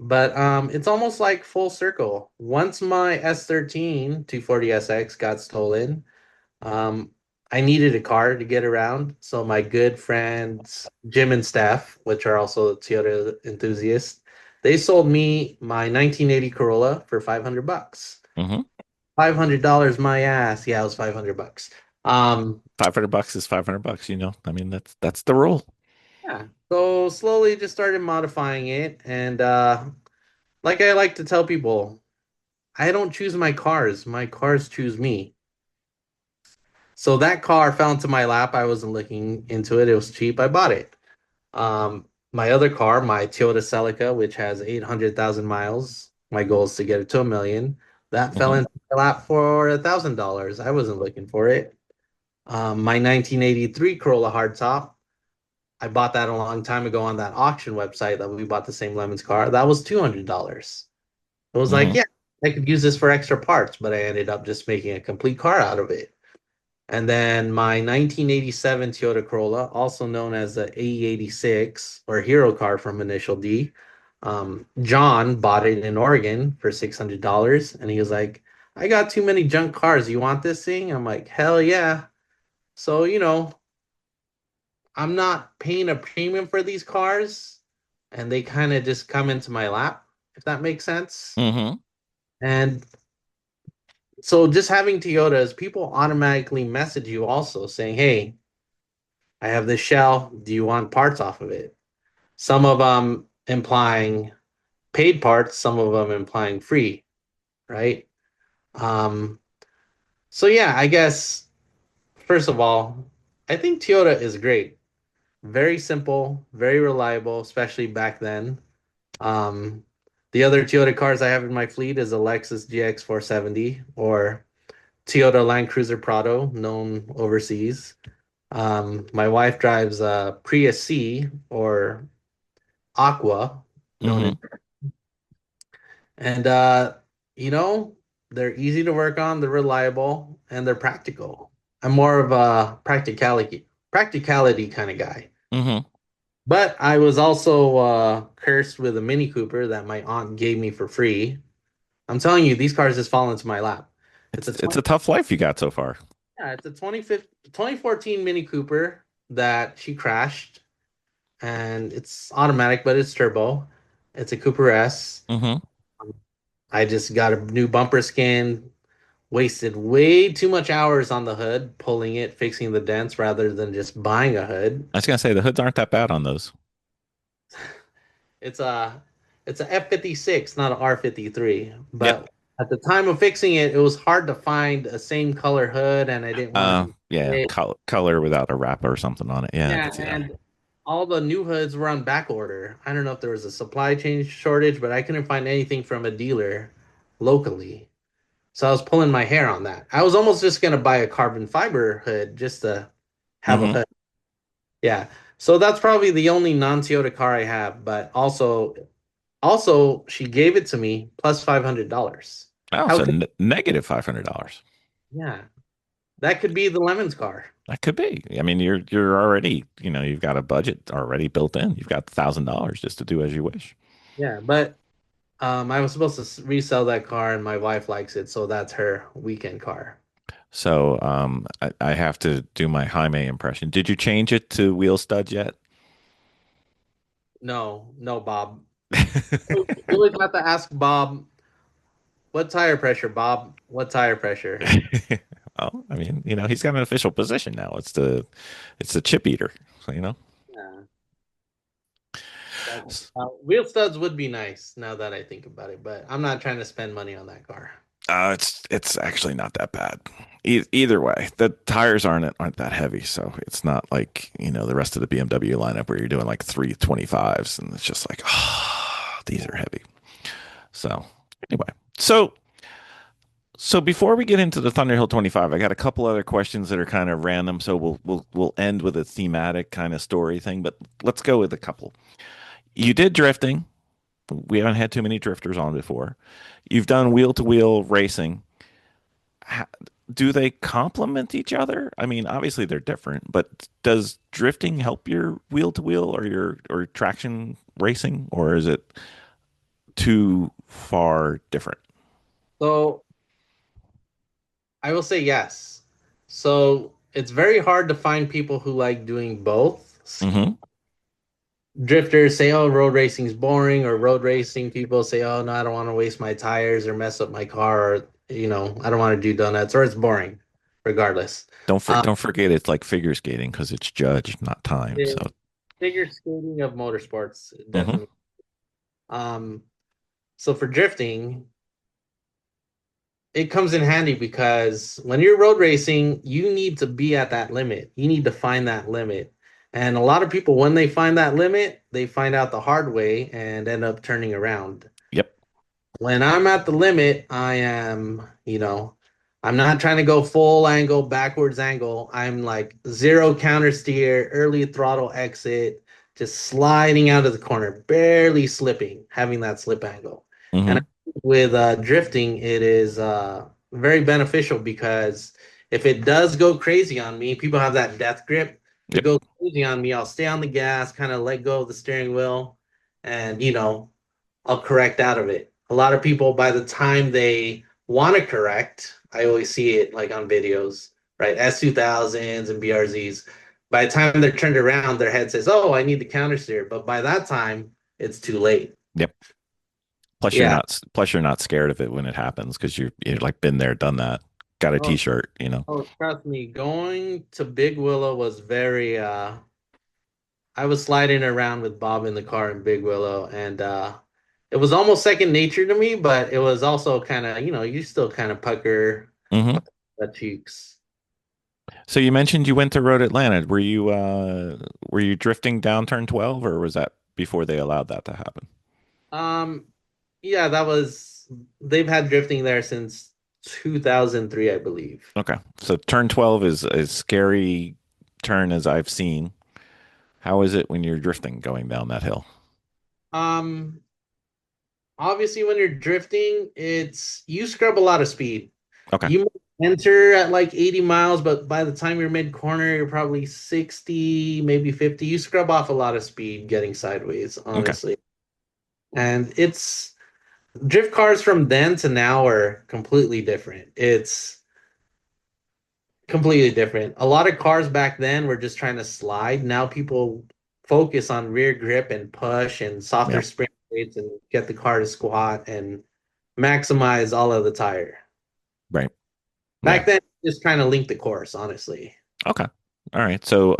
But it's almost like full circle. Once my S13 240SX got stolen, um, I needed a car to get around. So my good friends Jim and Steph, which are also Toyota enthusiasts, they sold me my 1980 Corolla for 500 bucks. Mm-hmm. $500 my ass. Yeah, it was 500 bucks. Um, $500 is $500. I mean that's the rule. yeah. So slowly just started modifying it, and like I like to tell people, I don't choose my cars choose me. So that car fell into my lap. I wasn't looking into it. It was cheap. I bought it. My other car, my Toyota Celica, which has 800,000 miles. My goal is to get it to 1 million. That fell Mm-hmm. into my lap for $1,000. I wasn't looking for it. My 1983 Corolla hardtop, I bought that a long time ago on that auction website that we bought the same Lemons car. That was $200. It was like, Mm-hmm. yeah, I could use this for extra parts, but I ended up just making a complete car out of it. And then my 1987 Toyota Corolla, also known as the AE86 or Hero car from Initial D. John bought it in Oregon for $600. And he was like, I got too many junk cars. You want this thing? I'm like, hell yeah. So, I'm not paying a premium for these cars. And they kind of just come into my lap, if that makes sense. Mm-hmm. And so just having Toyotas, people automatically message you also saying, hey, I have this shell. Do you want parts off of it? Some of them implying paid parts, some of them implying free, right? Um, so yeah, I guess first of all, I think Toyota is great. Very simple, very reliable, especially back then. Um, the other Toyota cars I have in my fleet is a Lexus GX 470 or Toyota Land Cruiser Prado, known overseas. My wife drives a Prius C or Aqua, known Mm-hmm. in, and you know, they're easy to work on, they're reliable, and they're practical. I'm more of a practicality kind of guy. Mm-hmm. But I was also cursed with a Mini Cooper that my aunt gave me for free. I'm telling you, these cars just fall into my lap. It's a It's a tough life you got so far. yeah, it's a 2014 Mini Cooper that she crashed, and it's automatic, but it's turbo. It's a Cooper S. Mm-hmm. I just got a new bumper skin, wasted way too much hours on the hood, pulling it, fixing the dents rather than just buying a hood. I was gonna say the hoods aren't that bad on those. It's a it's a F56, not an R53. Yep. But at the time of fixing it, it was hard to find a same color hood, and I didn't want Yeah, to. color without a wrapper or something on it. Yeah, I Yeah, can see that. and all the new hoods were on back order. I don't know if there was a supply chain shortage, but I couldn't find anything from a dealer locally. So I was pulling my hair on that. I was almost just gonna buy a carbon fiber hood just to have a Mm-hmm. hood. Yeah. So that's probably the only non-Toyota car I have, but also she gave it to me plus $500. Oh, How so could negative $500. yeah. That could be the Lemons car. That could be. I mean, you're already, you've got a budget already built in. You've got $1,000 just to do as you wish. Yeah, but I was supposed to resell that car and my wife likes it, so that's her weekend car. So I have to do my Jaime impression. Did you change it to wheel studs yet? No, no, Bob. You always have to ask Bob, what tire pressure, Bob? What tire pressure? Well, I mean, he's got an official position now. It's the chip eater. So, Yeah. Wheel studs would be nice now that I think about it, but I'm not trying to spend money on that car. it's actually not that bad. Either way, the tires aren't that heavy, so it's not like the rest of the BMW lineup where you're doing like 325s, and it's just like, these are heavy. So anyway, so before we get into the Thunderhill 25, I got a couple other questions that are kind of random. So we'll end with a thematic kind of story thing, but let's go with a couple. You did drifting. We haven't had too many drifters on before. You've done wheel to wheel racing. How, do they complement each other? I mean, obviously they're different, but does drifting help your wheel to wheel or your or traction racing, or is it too far different? So I will say yes. So it's very hard to find people who like doing both. Mm-hmm. Drifters say, "Oh, road racing's boring," or road racing people say, "Oh, no, I don't want to waste my tires or mess up my car, or I don't want to do donuts, or it's boring, regardless." Um, Don't forget it's like figure skating because it's judged, not time. So, the figure skating of motorsports, hmm. definitely. Um, so for drifting, it comes in handy because when you're road racing, you need to be at that limit. You need to find that limit. And a lot of people, when they find that limit, they find out the hard way and end up turning around. Yep. When I'm at the limit, I'm not trying to go full angle, backwards angle. I'm like zero counter steer, early throttle exit, just sliding out of the corner, barely slipping, having that slip angle. And Hmm. with drifting, it is very beneficial because if it does go crazy on me, people have that death grip. If it Yep. goes crazy on me, I'll stay on the gas, kind of let go of the steering wheel, and I'll correct out of it. A lot of people, by the time they want to correct, I always see it like on videos, right? S2000s and BRZs. By the time they're turned around, their head says, "Oh, I need the counter steer," but by that time, it's too late. Yep. Yeah. Plus you're not scared of it when it happens because you're like been there, done that. Got a Oh, t-shirt. oh, trust me, going to Big Willow was very I was sliding around with Bob in the car in Big Willow, and it was almost second nature to me, but it was also kind of, you still kind of pucker Hmm. the cheeks. So you mentioned you went to Road Atlanta. Were you drifting down turn 12 or was that before they allowed that to happen? Um, yeah, they've had drifting there since 2003, I believe. Okay. So turn 12 is a scary turn as I've seen. How is it when you're drifting going down that hill? Um, Obviously, when you're drifting, you scrub a lot of speed. Okay. You might enter at like 80 miles, but by the time you're mid corner, you're probably 60, maybe 50. You scrub off a lot of speed getting sideways, Okay. honestly. And it's drift cars from then to now are completely different. It's completely different. A lot of cars back then were just trying to slide. Now people focus on rear grip and push and softer Yeah. spring rates and get the car to squat and maximize all of the tire. Right. Yeah. Back then, just trying to link the course, honestly. Okay. All right. So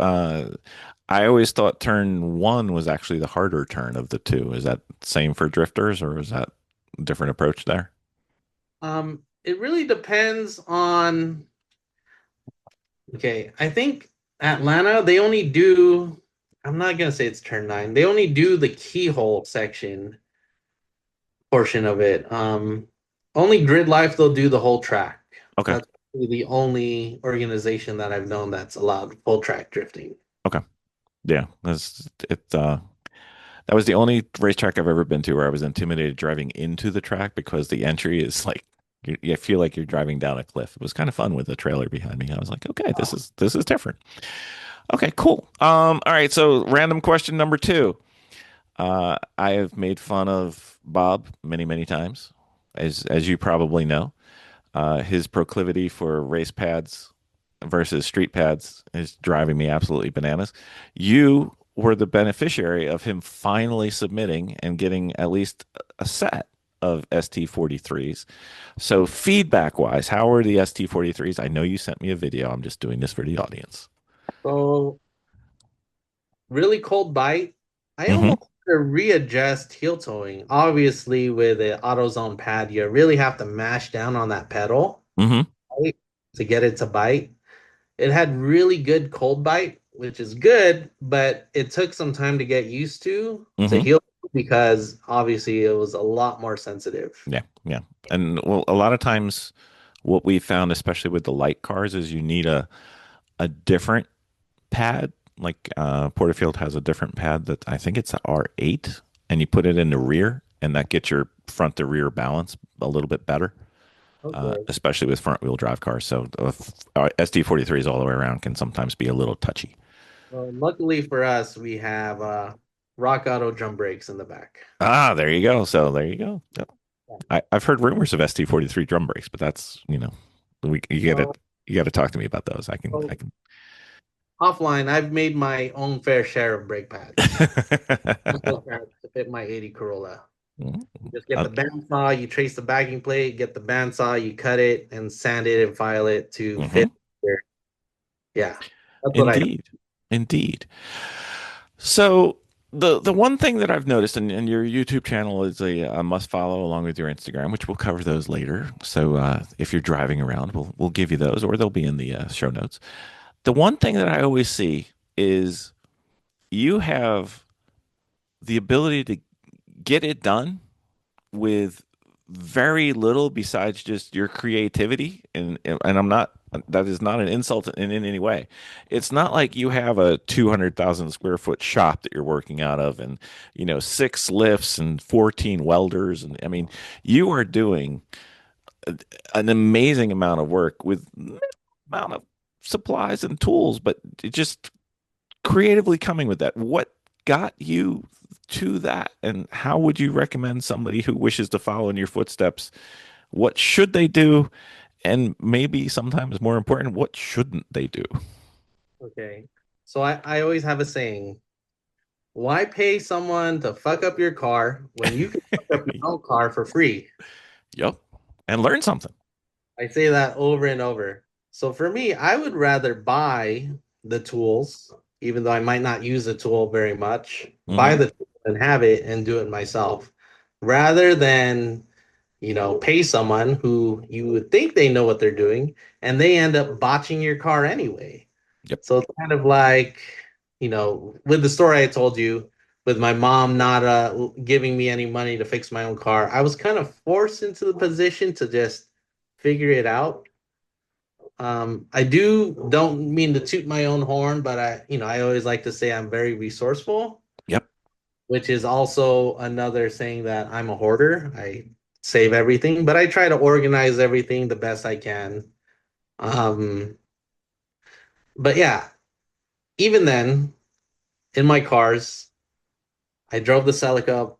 I always thought turn one was actually the harder turn of the two. Is that same for drifters or is that a different approach there? It really depends on. Okay, I think Atlanta they only do. I'm not gonna say it's turn nine. They only do the keyhole section portion of it. Only Grid Life they'll do the whole track. Okay. That's really the only organization that I've known that's allowed full track drifting. Okay. Yeah. That was the only racetrack I've ever been to where I was intimidated driving into the track because the entry is like you feel like you're driving down a cliff. It was kind of fun with the trailer behind me. I was like, okay, this is different. Okay, cool. All right. So random question number two. I have made fun of Bob many, many times, as you probably know. His proclivity for race pads versus street pads is driving me absolutely bananas. You were the beneficiary of him finally submitting and getting at least a set of ST43s. So feedback wise, how are the ST43s? I know you sent me a video. I'm just doing this for the audience. So really cold bite. I Hmm. almost had to readjust heel towing. Obviously, with an AutoZone pad, you really have to mash down on that pedal, Hmm. right, to get it to bite. It had really good cold bite, which is good, but it took some time to get used to Hmm. heel because obviously it was a lot more sensitive. Yeah, yeah. And well, a lot of times what we found, especially with the light cars, is you need a different pad. Like Porterfield has a different pad that I think it's a R8, and you put it in the rear, and that gets your front to rear balance a little bit better, Okay. especially with front wheel drive cars. So ST43s all the way around can sometimes be a little touchy. Well, luckily for us, we have Rock Auto drum brakes in the back. Ah, there you go. So there you go. Yep. I've heard rumors of ST43 drum brakes, but that's you get Well, it. You got to talk to me about those. I so can. offline, I've made my own fair share of brake pads. To fit my 80 Corolla. Just get Uh, the bandsaw, you trace the backing plate, get the bandsaw, you cut it and sand it and file it to mhm. fit there. Yeah, that's what I do. Indeed, indeed. So the one thing that I've noticed, and your YouTube channel is a must follow along with your Instagram, which we'll cover those later. So if you're driving around, we'll give you those, or they'll be in the show notes. The one thing that I always see is you have the ability to get it done with very little besides just your creativity, and I'm not, that is not an insult in any way. It's not like you have a 200,000 square foot shop that you're working out of, and 6 lifts and 14 welders, and I mean you are doing an amazing amount of work with amount of supplies and tools, but it just creatively coming with that. What got you to that, and how would you recommend somebody who wishes to follow in your footsteps? What should they do? And maybe sometimes more important, what shouldn't they do? Okay. So I always have a saying, why pay someone to fuck up your car when you can fuck up your own car for free? Yep. And learn something. I say that over and over. So for me, I would rather buy the tools, even though I might not use the tool very much, buy Hmm. the tool and have it and do it myself, rather than, pay someone who you would think they know what they're doing and they end up botching your car anyway. Yep. So it's kind of like, with the story I told you, with my mom not giving me any money to fix my own car, I was kind of forced into the position to just figure it out. I don't mean to toot my own horn, but I always like to say I'm very resourceful, Yep. which is also another saying that I'm a hoarder. I save everything, but I try to organize everything the best I can. Um, but yeah, even then, in my cars, I drove the Celica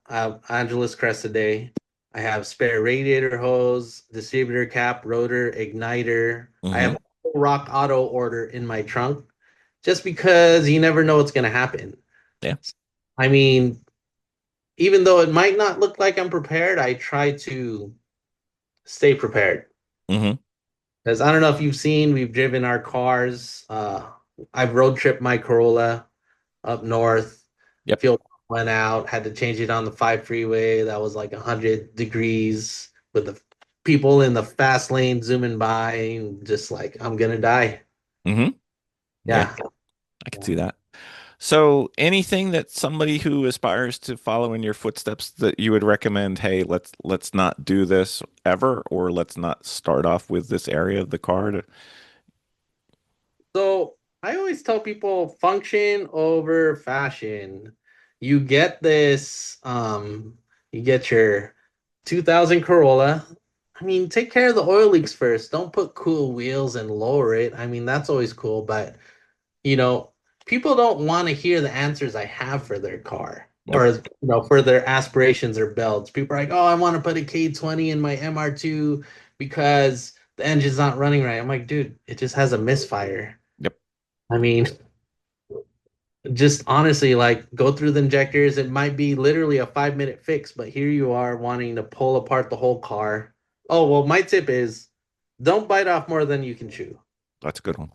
Angeles Crest today. I have spare radiator hose, distributor cap, rotor, igniter. I have Hmm. a Rock Auto order in my trunk just because you never know what's going to happen. Yeah. I mean, even though it might not look like I'm prepared, I try to stay prepared. Hmm. Because I don't know if you've seen, we've driven our cars. I've road tripped my Corolla up north. Yep. Fuel went out, had to change it on the 5 freeway. That was like 100 degrees with the people in the fast lane zooming by, and just like, I'm going to die. Hmm. Yeah. Yeah. I can see that. So, anything that somebody who aspires to follow in your footsteps that you would recommend, hey, let's not do this ever, or let's not start off with this area of the car to, So I always tell people function over fashion. You get this, you get your 2000 Corolla. I mean, take care of the oil leaks first. Don't put cool wheels and lower it. I mean, that's always cool, but you know, people don't want to hear the answers I have for their car or nope. for their aspirations or builds. People are like, "Oh, I want to put a K20 in my MR2 because the engine's not running right. I'm like, dude, it just has a misfire. Yep. I mean, just honestly, like go through the injectors. It might be literally a 5 minute fix, but here you are wanting to pull apart the whole car. Oh, well, my tip is don't bite off more than you can chew. That's a good one.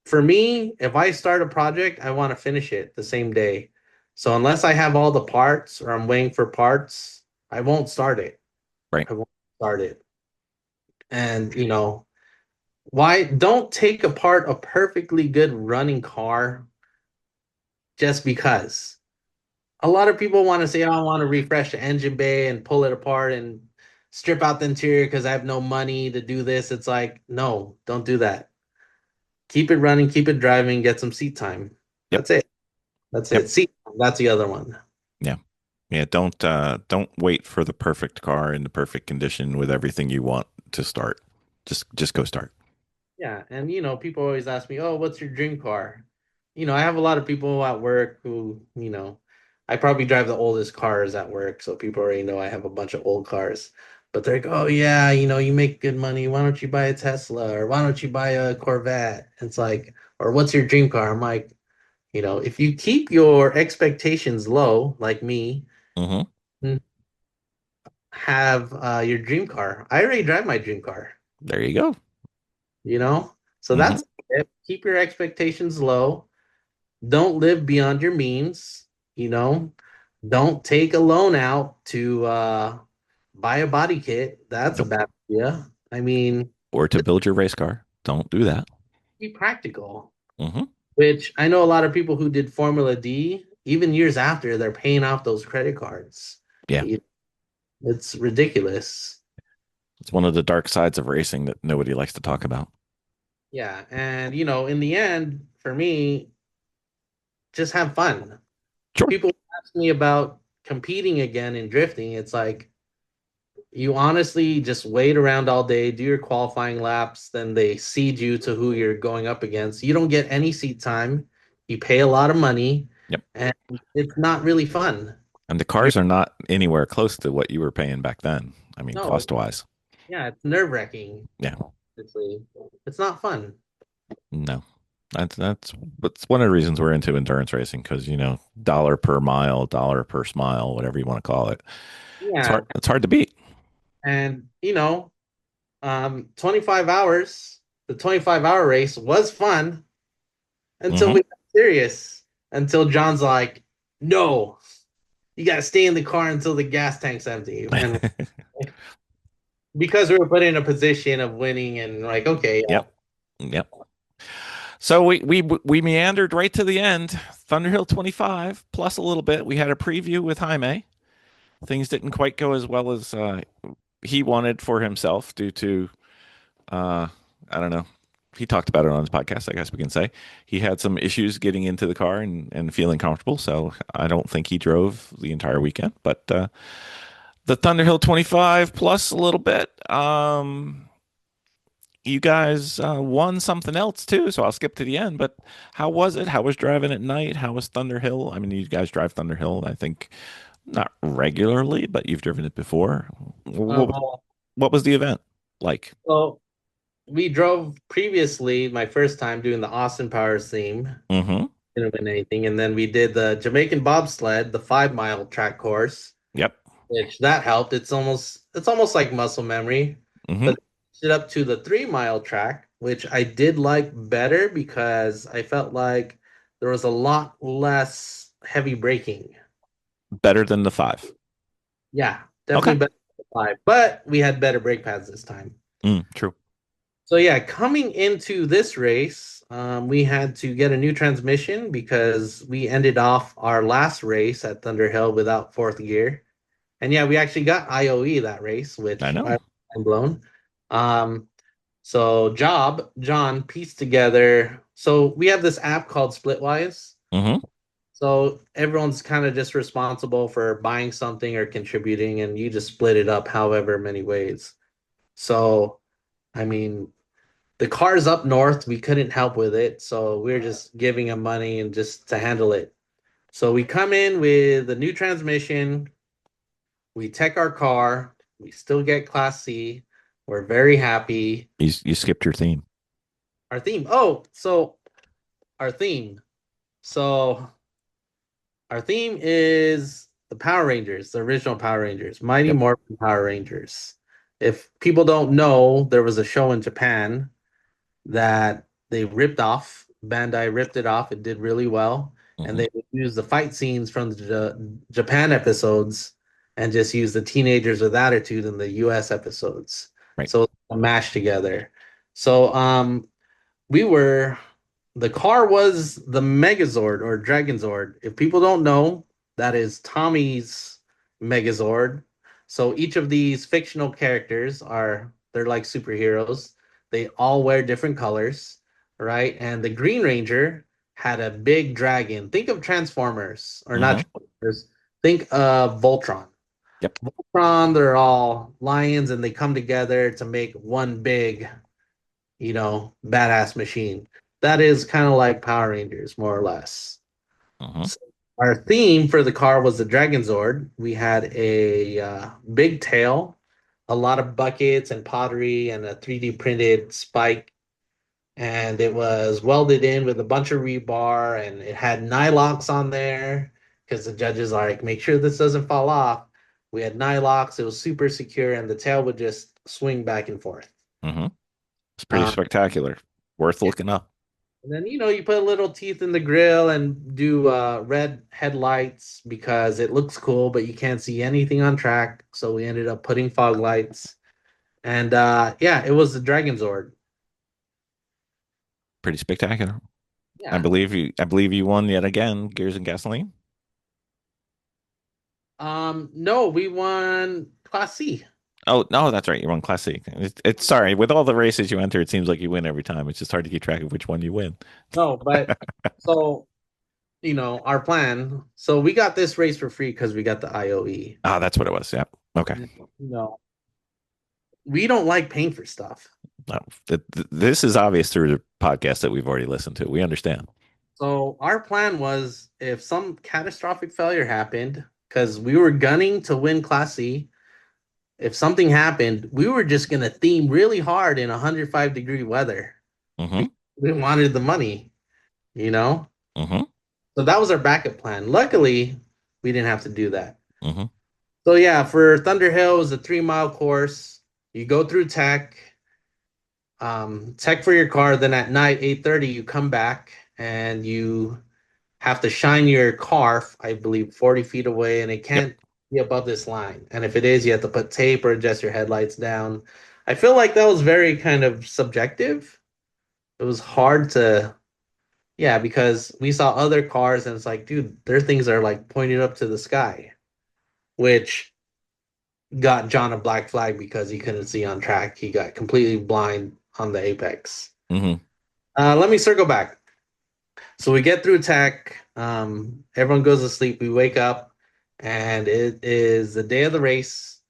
For me, if I start a project, I want to finish it the same day. So unless I have all the parts or I'm waiting for parts, I won't start it. Right. I won't start it. And, why don't take apart a perfectly good running car just because? A lot of people want to say, oh, I want to refresh the engine bay and pull it apart and strip out the interior because I have no money to do this. It's like, no, don't do that. Keep it running, keep it driving, get some seat time. Yep. That's it. That's Yep. it. See, that's the other one. Yeah. Yeah. Don't wait for the perfect car in the perfect condition with everything you want to start. Just go start. Yeah, and people always ask me, "Oh, what's your dream car?" I have a lot of people at work who, I probably drive the oldest cars at work, so people already know I have a bunch of old cars. But they're like, "Oh yeah, you make good money. Why don't you buy a Tesla or why don't you buy a Corvette?" It's like, or what's your dream car? I'm like, if you keep your expectations low, like me, Mm-hmm. mm, have your dream car. I already drive my dream car. There you go. you know? So Mm-hmm. that's it. Keep your expectations low. Don't live beyond your means, you know? Don't take a loan out to buy a body kit. That's a Nope. bad idea. I mean, Or to build your race car. Don't do that. be practical, Mm-hmm. which I know a lot of people who did Formula D, even years after, they're paying off those credit cards. Yeah. You- It's ridiculous. It's one of the dark sides of racing that nobody likes to talk about. Yeah. And, in the end, for me, just have fun. Sure. People ask me about competing again in drifting. It's like you honestly just wait around all day, do your qualifying laps, then they seed you to who you're going up against. You don't get any seat time. You pay a lot of money, Yep. and it's not really fun. And the You're cars are not anywhere close to what you were paying back then. I mean, no, cost wise. yeah, it's nerve-wracking. Yeah. It's not fun. No. That's one of the reasons we're into endurance racing because dollar per mile, dollar per smile, whatever you want to call it. It's Yeah, hard. It's hard to beat. and 25 hours. The 25-hour race was fun until Hmm. we got serious. Until John's like, "No, you got to stay in the car until the gas tank's empty." And because we were put in a position of winning, and like, okay, yeah. Yep. Yep. So we meandered right to the end. Thunderhill 25 plus a little bit. We had a preview with Jaime. Things didn't quite go as well as he wanted for himself due to I don't know. He talked about it on his podcast, I guess we can say. He had some issues getting into the car and feeling comfortable, so I don't think he drove the entire weekend. But the Thunderhill 25 plus a little bit. You guys won something else too, so I'll skip to the end. But how was it? How was driving at night? How was Thunderhill? I mean, you guys drive Thunderhill, I think, not regularly, but you've driven it before. Uh, What was the event like? so we drove previously my first time doing the Austin Powers theme. Mm-hmm. Didn't win anything, and then we did the Jamaican bobsled, the 5 mile track course, Yep. which that helped. It's almost like muscle memory, Mm-hmm. but it up to the 3 mile track, which I did like better because I felt like there was a lot less heavy braking. Better than the 5. Yeah, Okay. definitely better than the 5, but we had better brake pads this time. True. So yeah, coming into this race, we had to get a new transmission because we ended off our last race at Thunderhill without fourth gear. And yeah, we actually got IOE that race, I which know. I'm blown. Um, so John pieced together. So we have this app called Splitwise. Mm-hmm. So everyone's kind of just responsible for buying something or contributing, and you just split it up however many ways. So, I mean, the car's up north. We couldn't help with it, so we're just giving them money and just to handle it. So we come in with a new transmission. We tech our car. We still get Class C. We're very happy. You skipped your theme. Our theme. Oh, so our theme. So our theme is the Power Rangers, the original Power Rangers, Mighty Yep. Morphin Power Rangers. If people don't know, there was a show in Japan that they ripped off. Bandai ripped it off. It did really well. And Hmm. they would use the fight scenes from the Japan episodes and just use the teenagers with attitude in the US episodes. Right. So mashed together. So we were the car was the Megazord or Dragonzord. If people don't know, that is Tommy's Megazord. So each of these fictional characters are they're like superheroes. They all wear different colors, right? And the Green Ranger had a big dragon. Think of Transformers or not Hmm. Transformers. Think of Voltron. Yep. Voltron, they're all lions and they come together to make one big badass machine. That is kind of like Power Rangers, more or less. Hmm. So our theme for the car was the Dragon Zord. We had a big tail, a lot of buckets and pottery, and a 3D printed spike. And it was welded in with a bunch of rebar, and it had nylocks on there because the judges are like, make sure this doesn't fall off. We had nylocks. It was super secure, and the tail would just swing back and forth. Hmm. It's pretty Um, spectacular. Worth looking up. And then, you put little teeth in the grill and do red headlights because it looks cool, but you can't see anything on track. So we ended up putting fog lights. And yeah, it was the Dragon Zord. Pretty spectacular. Yeah. I believe you won yet again, Gears and Gasoline. No, we won Class C. Oh, no, that's right. You won Class C. It's sorry. With all the races you enter, it seems like you win every time. It's just hard to keep track of which one you win. No, but so, our plan. So we got this race for free because we got the IOE. Ah, that's what it was. Yep. Okay. No, we don't like paying for stuff. No, this is obvious through the podcast that we've already listened to. We understand. So our plan was if some catastrophic failure happened, because we were gunning to win Class C, if something happened, we were just gonna theme really hard in 105-degree weather. Hmm. We wanted the money, you know? Hmm. So that was our backup plan. Luckily, we didn't have to do that. Hmm. So yeah, for Thunderhill it was a 3-mile course. You go through tech for your car, then at night, 8:30, you come back and you have to shine your car, I believe, 40 feet away, and it Yep. can't be above this line. And if it is, you have to put tape or adjust your headlights down. I feel like that was very kind of subjective. It was hard to, yeah, because we saw other cars and it's like, dude, their things are like pointed up to the sky, which got John a black flag because he couldn't see on track. He got completely blind on the apex. Hmm. Let me circle back. So we get through tech. Everyone goes to sleep. We wake up, and it is the day of the race.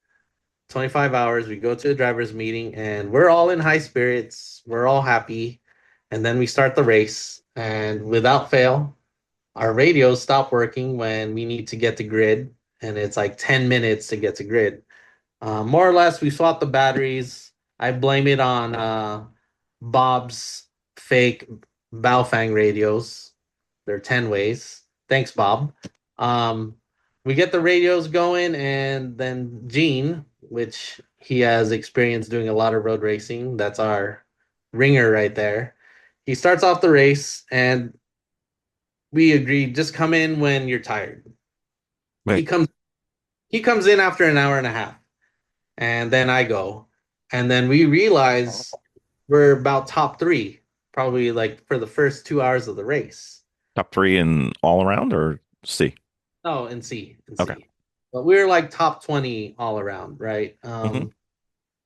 25 hours. We go to a driver's meeting, and we're all in high spirits. We're all happy, and then we start the race. And without fail, our radios stop working when we need to get to grid, and it's like 10 minutes to get to grid. More or less, we swapped the batteries. I blame it on Bob's fake Baofeng radios. They're 10 ways. Thanks, Bob. Um, we get the radios going, and then Gene, which he has experience doing a lot of road racing. That's our ringer right there. He starts off the race, and we agreed just come in when you're tired. He Right. comes he comes in after an hour and a half, and then I go, and then we realize we're about top three, probably like for the first 2 hours of the race. Top three in all around or C? Oh, and C and Okay. C. But we were like top 20 all around, right? Hmm.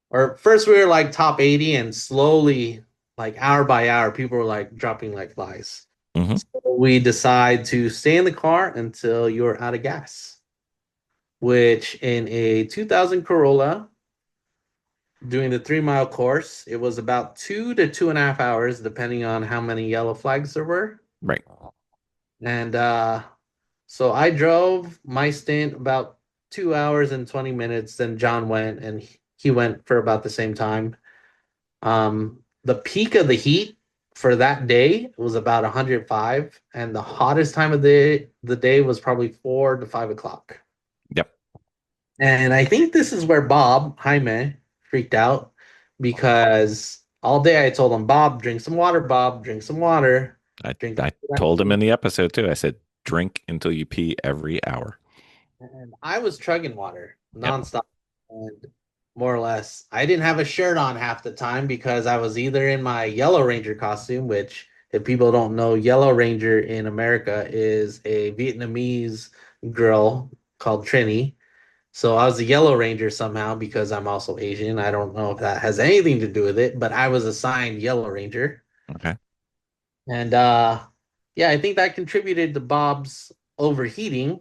Or first we were like top 80, and slowly, like hour by hour, people were like dropping like flies. Hmm. So we decide to stay in the car until you're out of gas, which in a 2000 Corolla, doing the 3-mile course, it was about 2 to 2.5 hours, depending on how many yellow flags there were. Right. And so I drove my stint about 2 hours and 20 minutes. Then John went and he went for about the same time. The peak of the heat for that day was about 105, and the hottest time of the day was probably 4 to 5 o'clock. Yep. And I think this is where Jaime, freaked out because all day I told him, Bob, drink some water, Bob, drink some water. Drink I that told him tea." in the episode too. I said, drink until you pee every hour. And I was chugging water Yep. nonstop. And more or less, I didn't have a shirt on half the time because I was either in my Yellow Ranger costume, which, if people don't know, Yellow Ranger in America is a Vietnamese girl called Trini. So I was a Yellow Ranger somehow because I'm also Asian. I don't know if that has anything to do with it, but I was assigned Yellow Ranger. Okay. And yeah, I think that contributed to Bob's overheating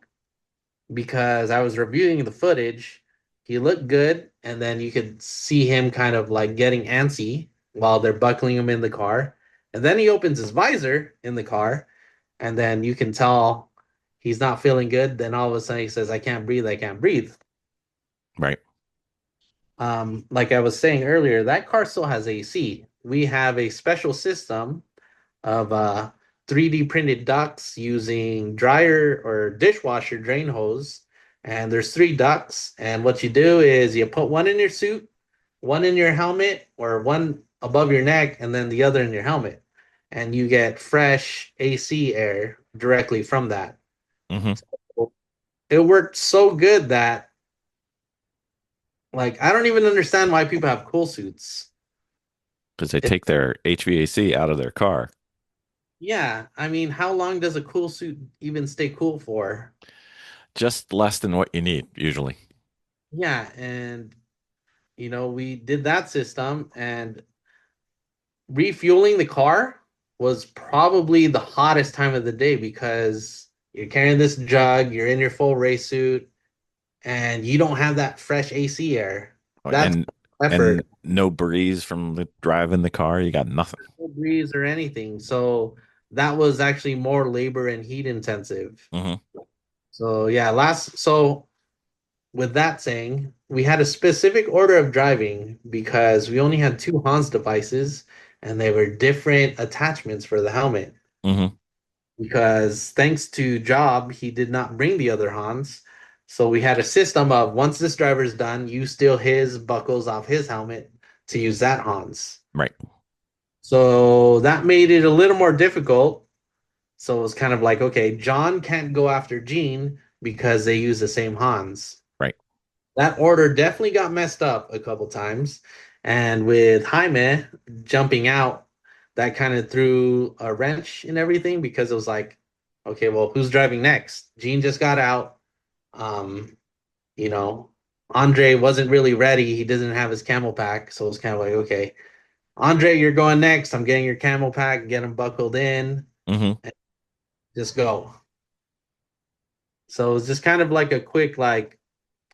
because I was reviewing the footage. He looked good, and then you could see him kind of like getting antsy while they're buckling him in the car. And then he opens his visor in the car, and then you can tell he's not feeling good. Then all of a sudden he says, I can't breathe, I can't breathe. Right. Like I was saying earlier, that car still has AC. We have a special system of 3D printed ducts using dryer or dishwasher drain hose. And there's three ducts. And what you do is you put one in your suit, one in your helmet, or one above your neck, and then the other in your helmet. And you get fresh AC air directly from that. Mm-hmm. So it worked so good that, like, I don't even understand why people have cool suits. Because they take their HVAC out of their car. Yeah, I mean, how long does a cool suit even stay cool for? Just less than what you need, usually. Yeah, and we did that system, and refueling the car was probably the hottest time of the day because you're carrying this jug, you're in your full race suit, and you don't have that fresh AC air. That's And effort, no breeze from the driving the car. You got nothing. no breeze or anything. So that was actually more labor and heat intensive. Mm-hmm. So yeah, so with that saying, we had a specific order of driving because we only had two Hans devices and they were different attachments for the helmet. Mm-hmm. Because thanks to Job, he did not bring the other Hans. So we had a system of once this driver's done, you steal his buckles off his helmet to use that Hans. Right. So that made it a little more difficult. So it was kind of like, okay, John can't go after Gene because they use the same Hans. Right. That order definitely got messed up a couple times. And with Jaime jumping out, that kind of threw a wrench in everything because it was like, okay, well, who's driving next? Gene just got out. Um, you know, Andre wasn't really ready. He doesn't have his camel pack. So it was kind of like, okay, Andre, you're going next. I'm getting your camel pack, get him buckled in, Mm-hmm. and just go. So it was just kind of like a quick, like,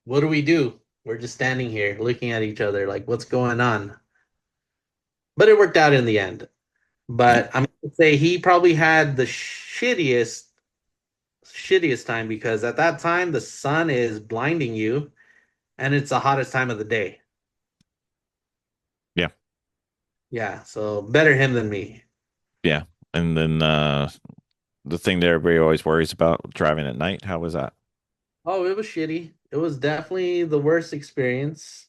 what do we do? We're just standing here looking at each other, like, what's going on? But it worked out in the end. But I'm gonna say he probably had the shittiest time because at that time the sun is blinding you and it's the hottest time of the day. Yeah. Yeah, so better him than me. Yeah. And then the thing that everybody always worries about driving at night. How was that? Oh, it was shitty. It was definitely the worst experience.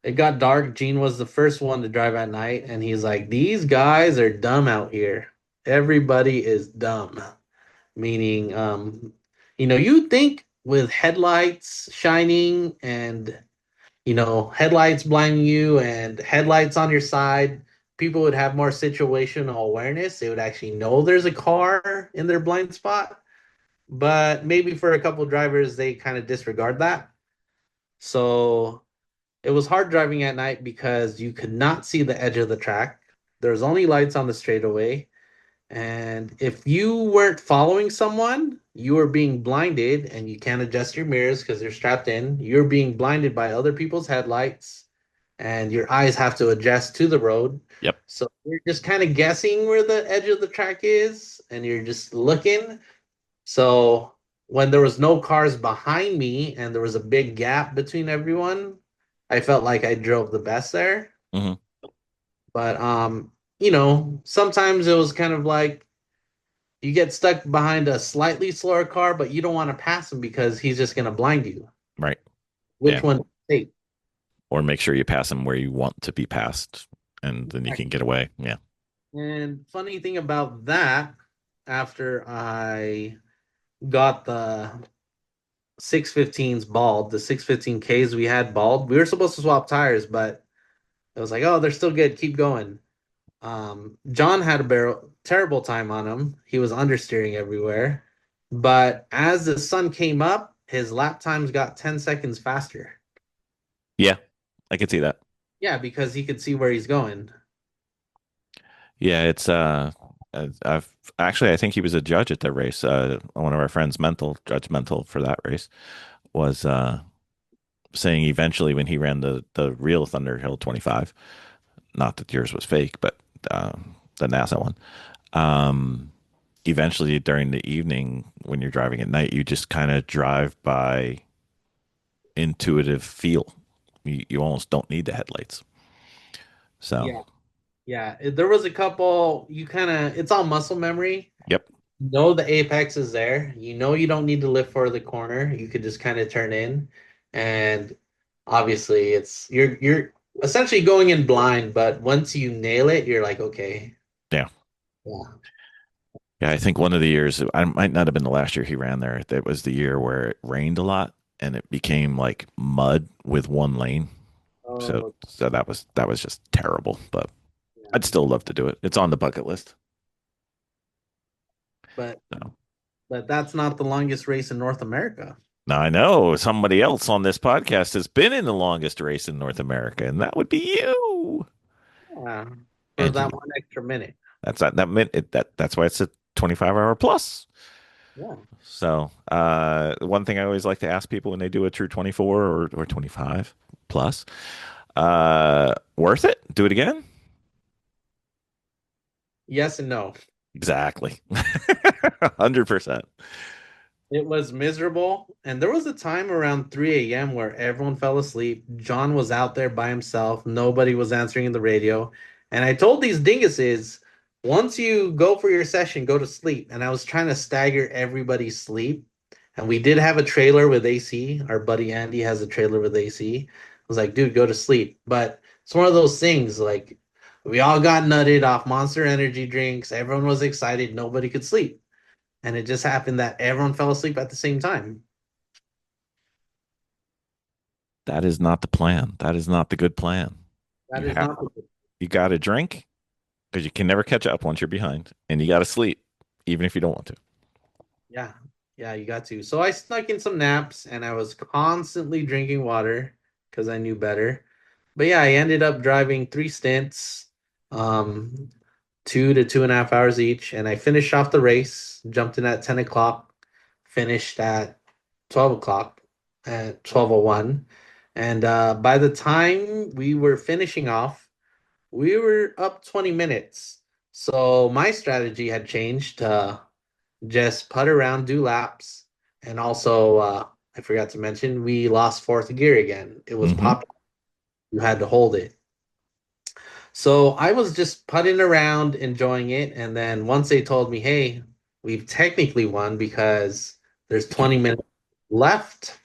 It got dark. Gene was the first one to drive at night, and he's like, "These guys are dumb out here. Everybody is dumb." Meaning, you think with headlights shining and headlights blinding you and headlights on your side, people would have more situational awareness. They would actually know there's a car in their blind spot. But maybe for a couple drivers, they kind of disregard that. So it was hard driving at night because you could not see the edge of the track. There's only lights on the straightaway. And if you weren't following someone, you were being blinded and you can't adjust your mirrors because they're strapped in. You're being blinded by other people's headlights and your eyes have to adjust to the road. Yep. So you're just kind of guessing where the edge of the track is and you're just looking. So when there was no cars behind me and there was a big gap between everyone, I felt like I drove the best there. Hmm. But sometimes it was kind of like you get stuck behind a slightly slower car, but you don't want to pass him because he's just gonna blind you. Right. Which Yeah. one to take? Or make sure you pass them where you want to be passed, and then you can get away. Yeah. And funny thing about that, after I got the 615s bald, the 615Ks we had bald, we were supposed to swap tires, but it was like, oh, they're still good, keep going. John had a terrible time on him. He was understeering everywhere. But as the sun came up, his lap times got 10 seconds faster. Yeah. I could see that. Yeah, because he could see where he's going. Yeah. I've actually, I think he was a judge at that race. One of our friends, Judge Mental for that race, was saying eventually when he ran the real Thunderhill 25, not that yours was fake, but the NASA one. Um, Eventually during the evening when you're driving at night, you just kind of drive by intuitive feel. You almost don't need the headlights. So, Yeah. Yeah. There was a couple, it's all muscle memory. yep. You know the apex is there. You know you don't need to lift for the corner. You could just kind of turn in. And obviously you're essentially going in blind, but once you nail it, you're like, okay. Yeah. Yeah. Yeah. I think one of the years, I might not have been the last year he ran there. That was the year where it rained a lot and it became like mud with one lane. So, Oh, so that was just terrible, but yeah. I'd still love to do it. It's on the bucket list. But So. but that's not the longest race in North America. Now I know somebody else on this podcast has been in the longest race in North America, and that would be you. Yeah. For And that one extra minute. that meant it, that's why it's a 25-hour plus. Yeah. So, one thing I always like to ask people when they do a true 24 or 25 plus, worth it? Do it again? Yes and no. Exactly. 100%. It was miserable. And there was a time around 3 a.m. where everyone fell asleep. John was out there by himself. Nobody was answering the radio. And I told these dinguses, once you go for your session, go to sleep. And I was trying to stagger everybody's sleep. And we did have a trailer with AC. Our buddy Andy has a trailer with AC. I was like, dude, go to sleep. But it's one of those things like we all got nutted off Monster Energy drinks. Everyone was excited. Nobody could sleep. And it just happened that everyone fell asleep at the same time. That is not the plan. That is not the good plan. That You is have not the you got to drink because you can never catch up once you're behind, and you got to sleep even if you don't want to. yeah. Yeah, you got to. So I snuck in some naps and I was constantly drinking water because I knew better. But yeah, I ended up driving 3 stints, um, 2 to 2.5 hours each, and I finished off the race, jumped in at 10 o'clock, finished at 12 o'clock at 12:01. And by the time we were finishing off, we were up 20 minutes. So my strategy had changed to just putt around, do laps, and also I forgot to mention we lost fourth gear again. It was Hmm. pop. You had to hold it. So I was just putting around, enjoying it, and then once they told me, "Hey, we've technically won because there's 20 minutes left."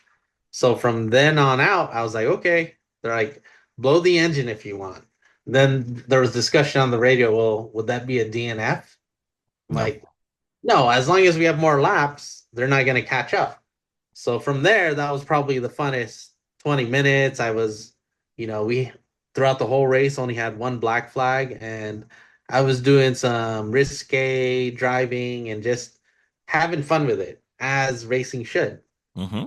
So from then on out, I was like, "Okay." They're like, "Blow the engine if you want." Then there was discussion on the radio. Well, would that be a DNF? I'm No. like, no, as long as we have more laps, they're not going to catch up. So from there, that was probably the funnest 20 minutes. We throughout the whole race only had one black flag, and I was doing some risque driving and just having fun with it as racing should. Hmm.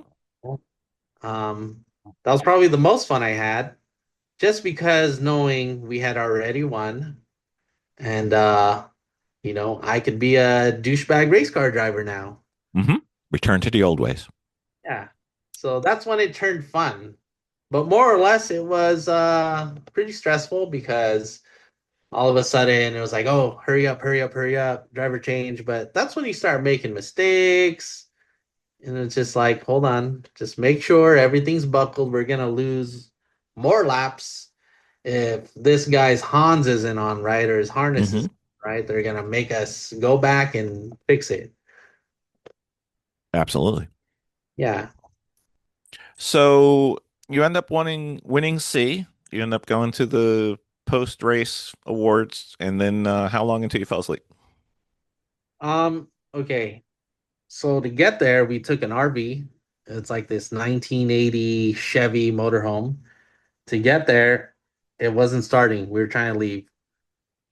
That was probably the most fun I had, just because knowing we had already won, and I could be a douchebag race car driver now. Hmm. Return to the old ways. Yeah. So that's when it turned fun. But more or less it was pretty stressful because all of a sudden it was like, oh, hurry up, hurry up, hurry up, driver change. But that's when you start making mistakes. And it's just like, hold on, just make sure everything's buckled. We're gonna lose more laps if this guy's Hans isn't on right or his harness Hmm. is right. They're gonna make us go back and fix it. Absolutely. Yeah. So you end up winning C. You end up going to the post race awards, and then how long until you fell asleep? Okay. So to get there, we took an RV. It's like this 1980 Chevy motorhome. To get there, it wasn't starting. We were trying to leave.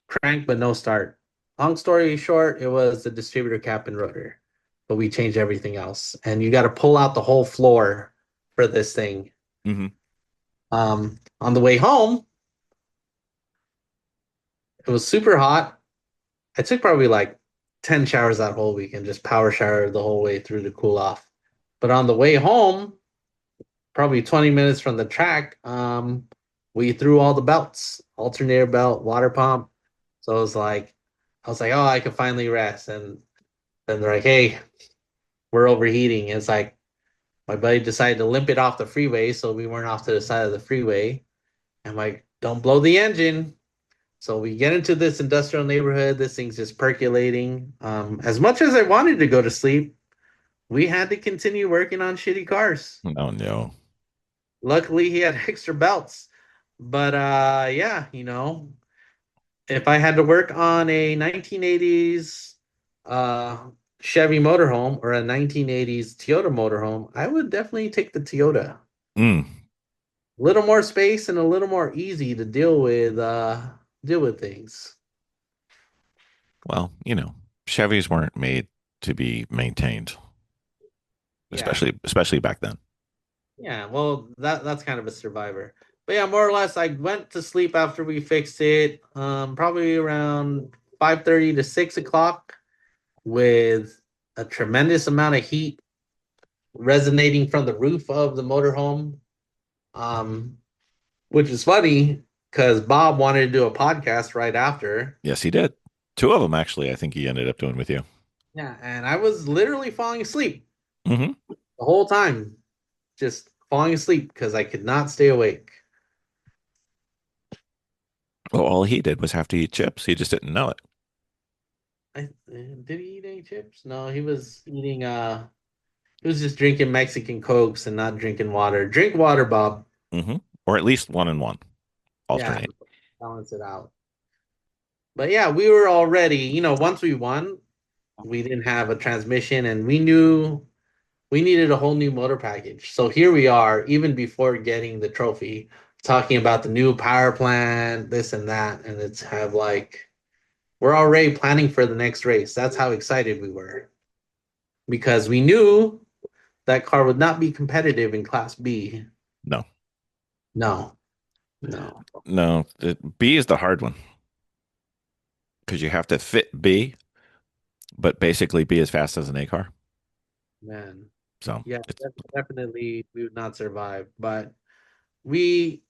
Crank, but no start. Long story short, it was the distributor cap and rotor, but we changed everything else. And you got to pull out the whole floor for this thing. Hmm. On the way home, it was super hot. I took probably like 10 showers that whole week and just power showered the whole way through to cool off. But on the way home, probably 20 minutes from the track, we threw all the belts, alternator belt, water pump. So it was like, I was like, oh, I can finally rest. And then they're like, hey, we're overheating. And it's like, my buddy decided to limp it off the freeway. So we weren't off to the side of the freeway. I'm like, don't blow the engine. So we get into this industrial neighborhood. This thing's just percolating. As much as I wanted to go to sleep, we had to continue working on shitty cars. Oh no. Luckily, he had extra belts. But yeah, if I had to work on a 1980s uh, Chevy motorhome or a 1980s Toyota motorhome, I would definitely take the Toyota. Mm. A little more space and a little more easy to deal with things. Well, Chevys weren't made to be maintained, Yeah. especially back then. Yeah, well, that's kind of a survivor. But yeah, more or less, I went to sleep after we fixed it, probably around 5:30 to 6 o'clock, with a tremendous amount of heat resonating from the roof of the motorhome. Um, which is funny because Bob wanted to do a podcast right after. Yes, he did. Two of them, actually, I think he ended up doing with you. Yeah, and I was literally falling asleep Hmm. the whole time, just falling asleep because I could not stay awake. Well, all he did was have to eat chips. He just didn't know it. Did he eat any chips? No, he was eating he was just drinking Mexican Cokes and not drinking water. Drink water, Bob. Hmm. Or at least one and one. Yeah, Alternate. balance it out. But yeah, we were already, once we won, we didn't have a transmission and we knew we needed a whole new motor package. So here we are, even before getting the trophy, talking about the new power plant, this and that. And it's have like, we're already planning for the next race. That's how excited we were because we knew that car would not be competitive in Class B. No, No, no, no. B is the hard one because you have to fit B, but basically be as fast as an A car. man. So Yeah, it's definitely we would not survive. But we,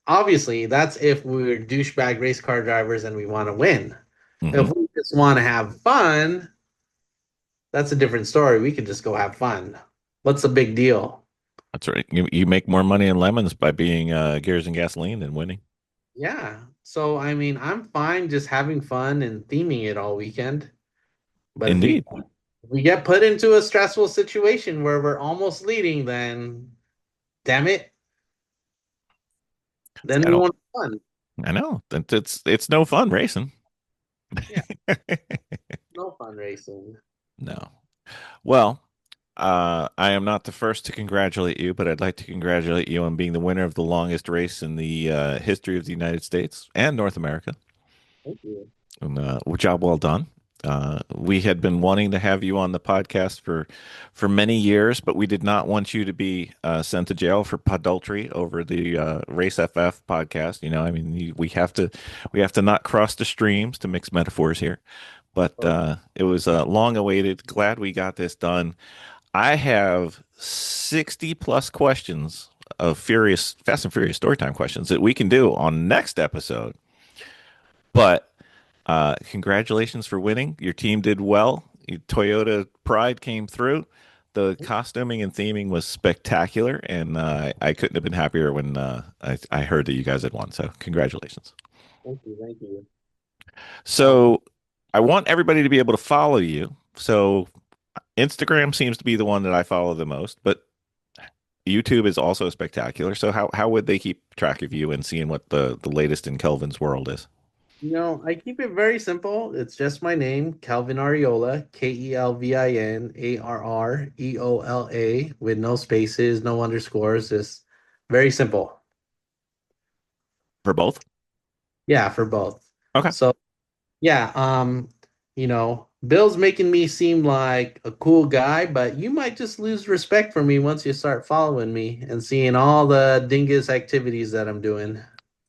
obviously that's if we're douchebag race car drivers and we want to win. If mhm. we just want to have fun, that's a different story. We could just go have fun. What's the big deal? That's right. You make more money in lemons by being gears and gasoline than winning. Yeah. So I mean, I'm fine just having fun and theming it all weekend. But Indeed. if we get put into a stressful situation where we're almost leading, then damn it, then I we don't. want fun. I know that it's no fun racing. Yeah, no fun racing. No. Well, I am not the first to congratulate you, but I'd like to congratulate you on being the winner of the longest race in the history of the United States and North America. Thank you. And, job well done. We had been wanting to have you on the podcast for many years, but we did not want you to be sent to jail for adultery over the Race FF podcast. I mean, we have to not cross the streams to mix metaphors here. But it was long awaited. Glad we got this done. I have 60 plus questions of Fast and Furious Storytime questions that we can do on next episode. But congratulations for winning. Your team did well. Your Toyota Pride came through. The costuming and theming was spectacular, and I couldn't have been happier when I heard that you guys had won. So congratulations. Thank you, thank you. So I want everybody to be able to follow you. So Instagram seems to be the one that I follow the most, but YouTube is also spectacular. So how would they keep track of you and seeing what the latest in Kelvin's world is? I keep it very simple. It's just my name, Kelvin Arreola, KelvinArreola, with no spaces, no underscores. Just very simple. For both? Yeah, for both. Okay. So yeah, Bill's making me seem like a cool guy, but you might just lose respect for me once you start following me and seeing all the dingus activities that I'm doing.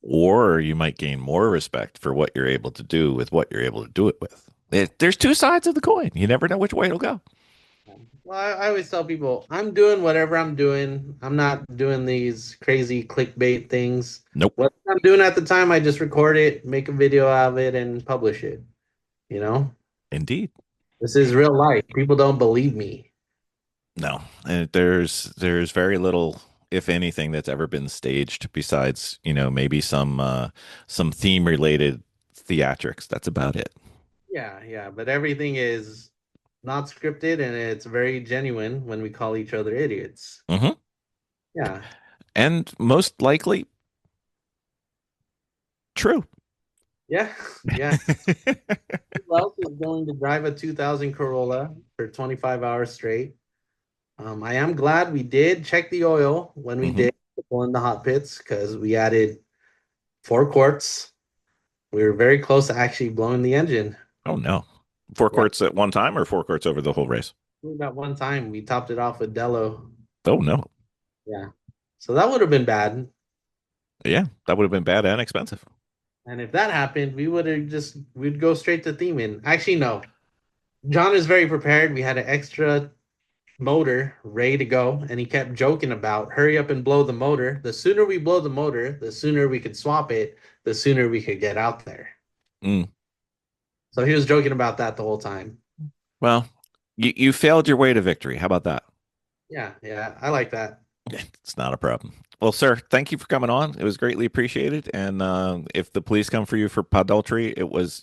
Or you might gain more respect for what you're able to do with what you're able to do it with. There's two sides of the coin. You never know which way it'll go. Well, I always tell people I'm doing whatever I'm doing. I'm not doing these crazy clickbait things. Nope. What I'm doing at the time, I just record it, make a video of it, and publish it. You know, Indeed. this is real life. People don't believe me. No. And there's very little, if anything, that's ever been staged besides, maybe some theme related theatrics. That's about it. Yeah, yeah, but everything is not scripted and it's very genuine when we call each other idiots. Hmm. Yeah, And most likely true. yeah, yeah. Who else is going to drive a 2000 Corolla for 25 hours straight? I am glad we did check the oil when we Hmm. did pull in the hot pits because we added 4 quarts. We were very close to actually blowing the engine. Oh no. Four Yeah, courts at one time or four courts over the whole race? that one time we topped it off with Dello. Oh no. Yeah, so that would have been bad. Yeah, that would have been bad and expensive. And if that happened, we'd go straight to theming. Actually, no. John is very prepared. We had an extra motor ready to go, and he kept joking about hurry up and blow the motor. The sooner we blow the motor, the sooner we could swap it, the sooner we could get out there. Mm. So he was joking about that the whole time. Well, you failed your way to victory. How about that? Yeah, yeah, I like that. It's not a problem. Well, sir, thank you for coming on. It was greatly appreciated. And if the police come for you for adultery,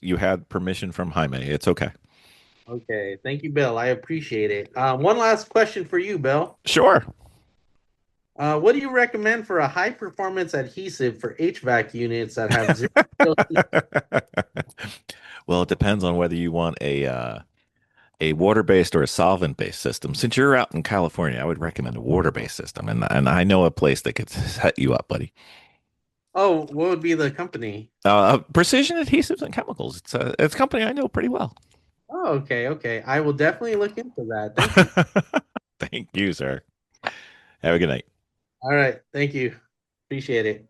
you had permission from Jaime. It's okay. Okay, thank you, Bill. I appreciate it. One last question for you, Bill. Sure. What do you recommend for a high performance adhesive for HVAC units that have zero? Well, it depends on whether you want a water-based or a solvent-based system. Since you're out in California, I would recommend a water-based system, and I know a place that could set you up, buddy. Oh, what would be the company? Precision Adhesives and Chemicals. It's a company I know pretty well. Oh, okay, okay. I will definitely look into that. Thank you. Thank you, sir. Have a good night. All right, thank you. Appreciate it.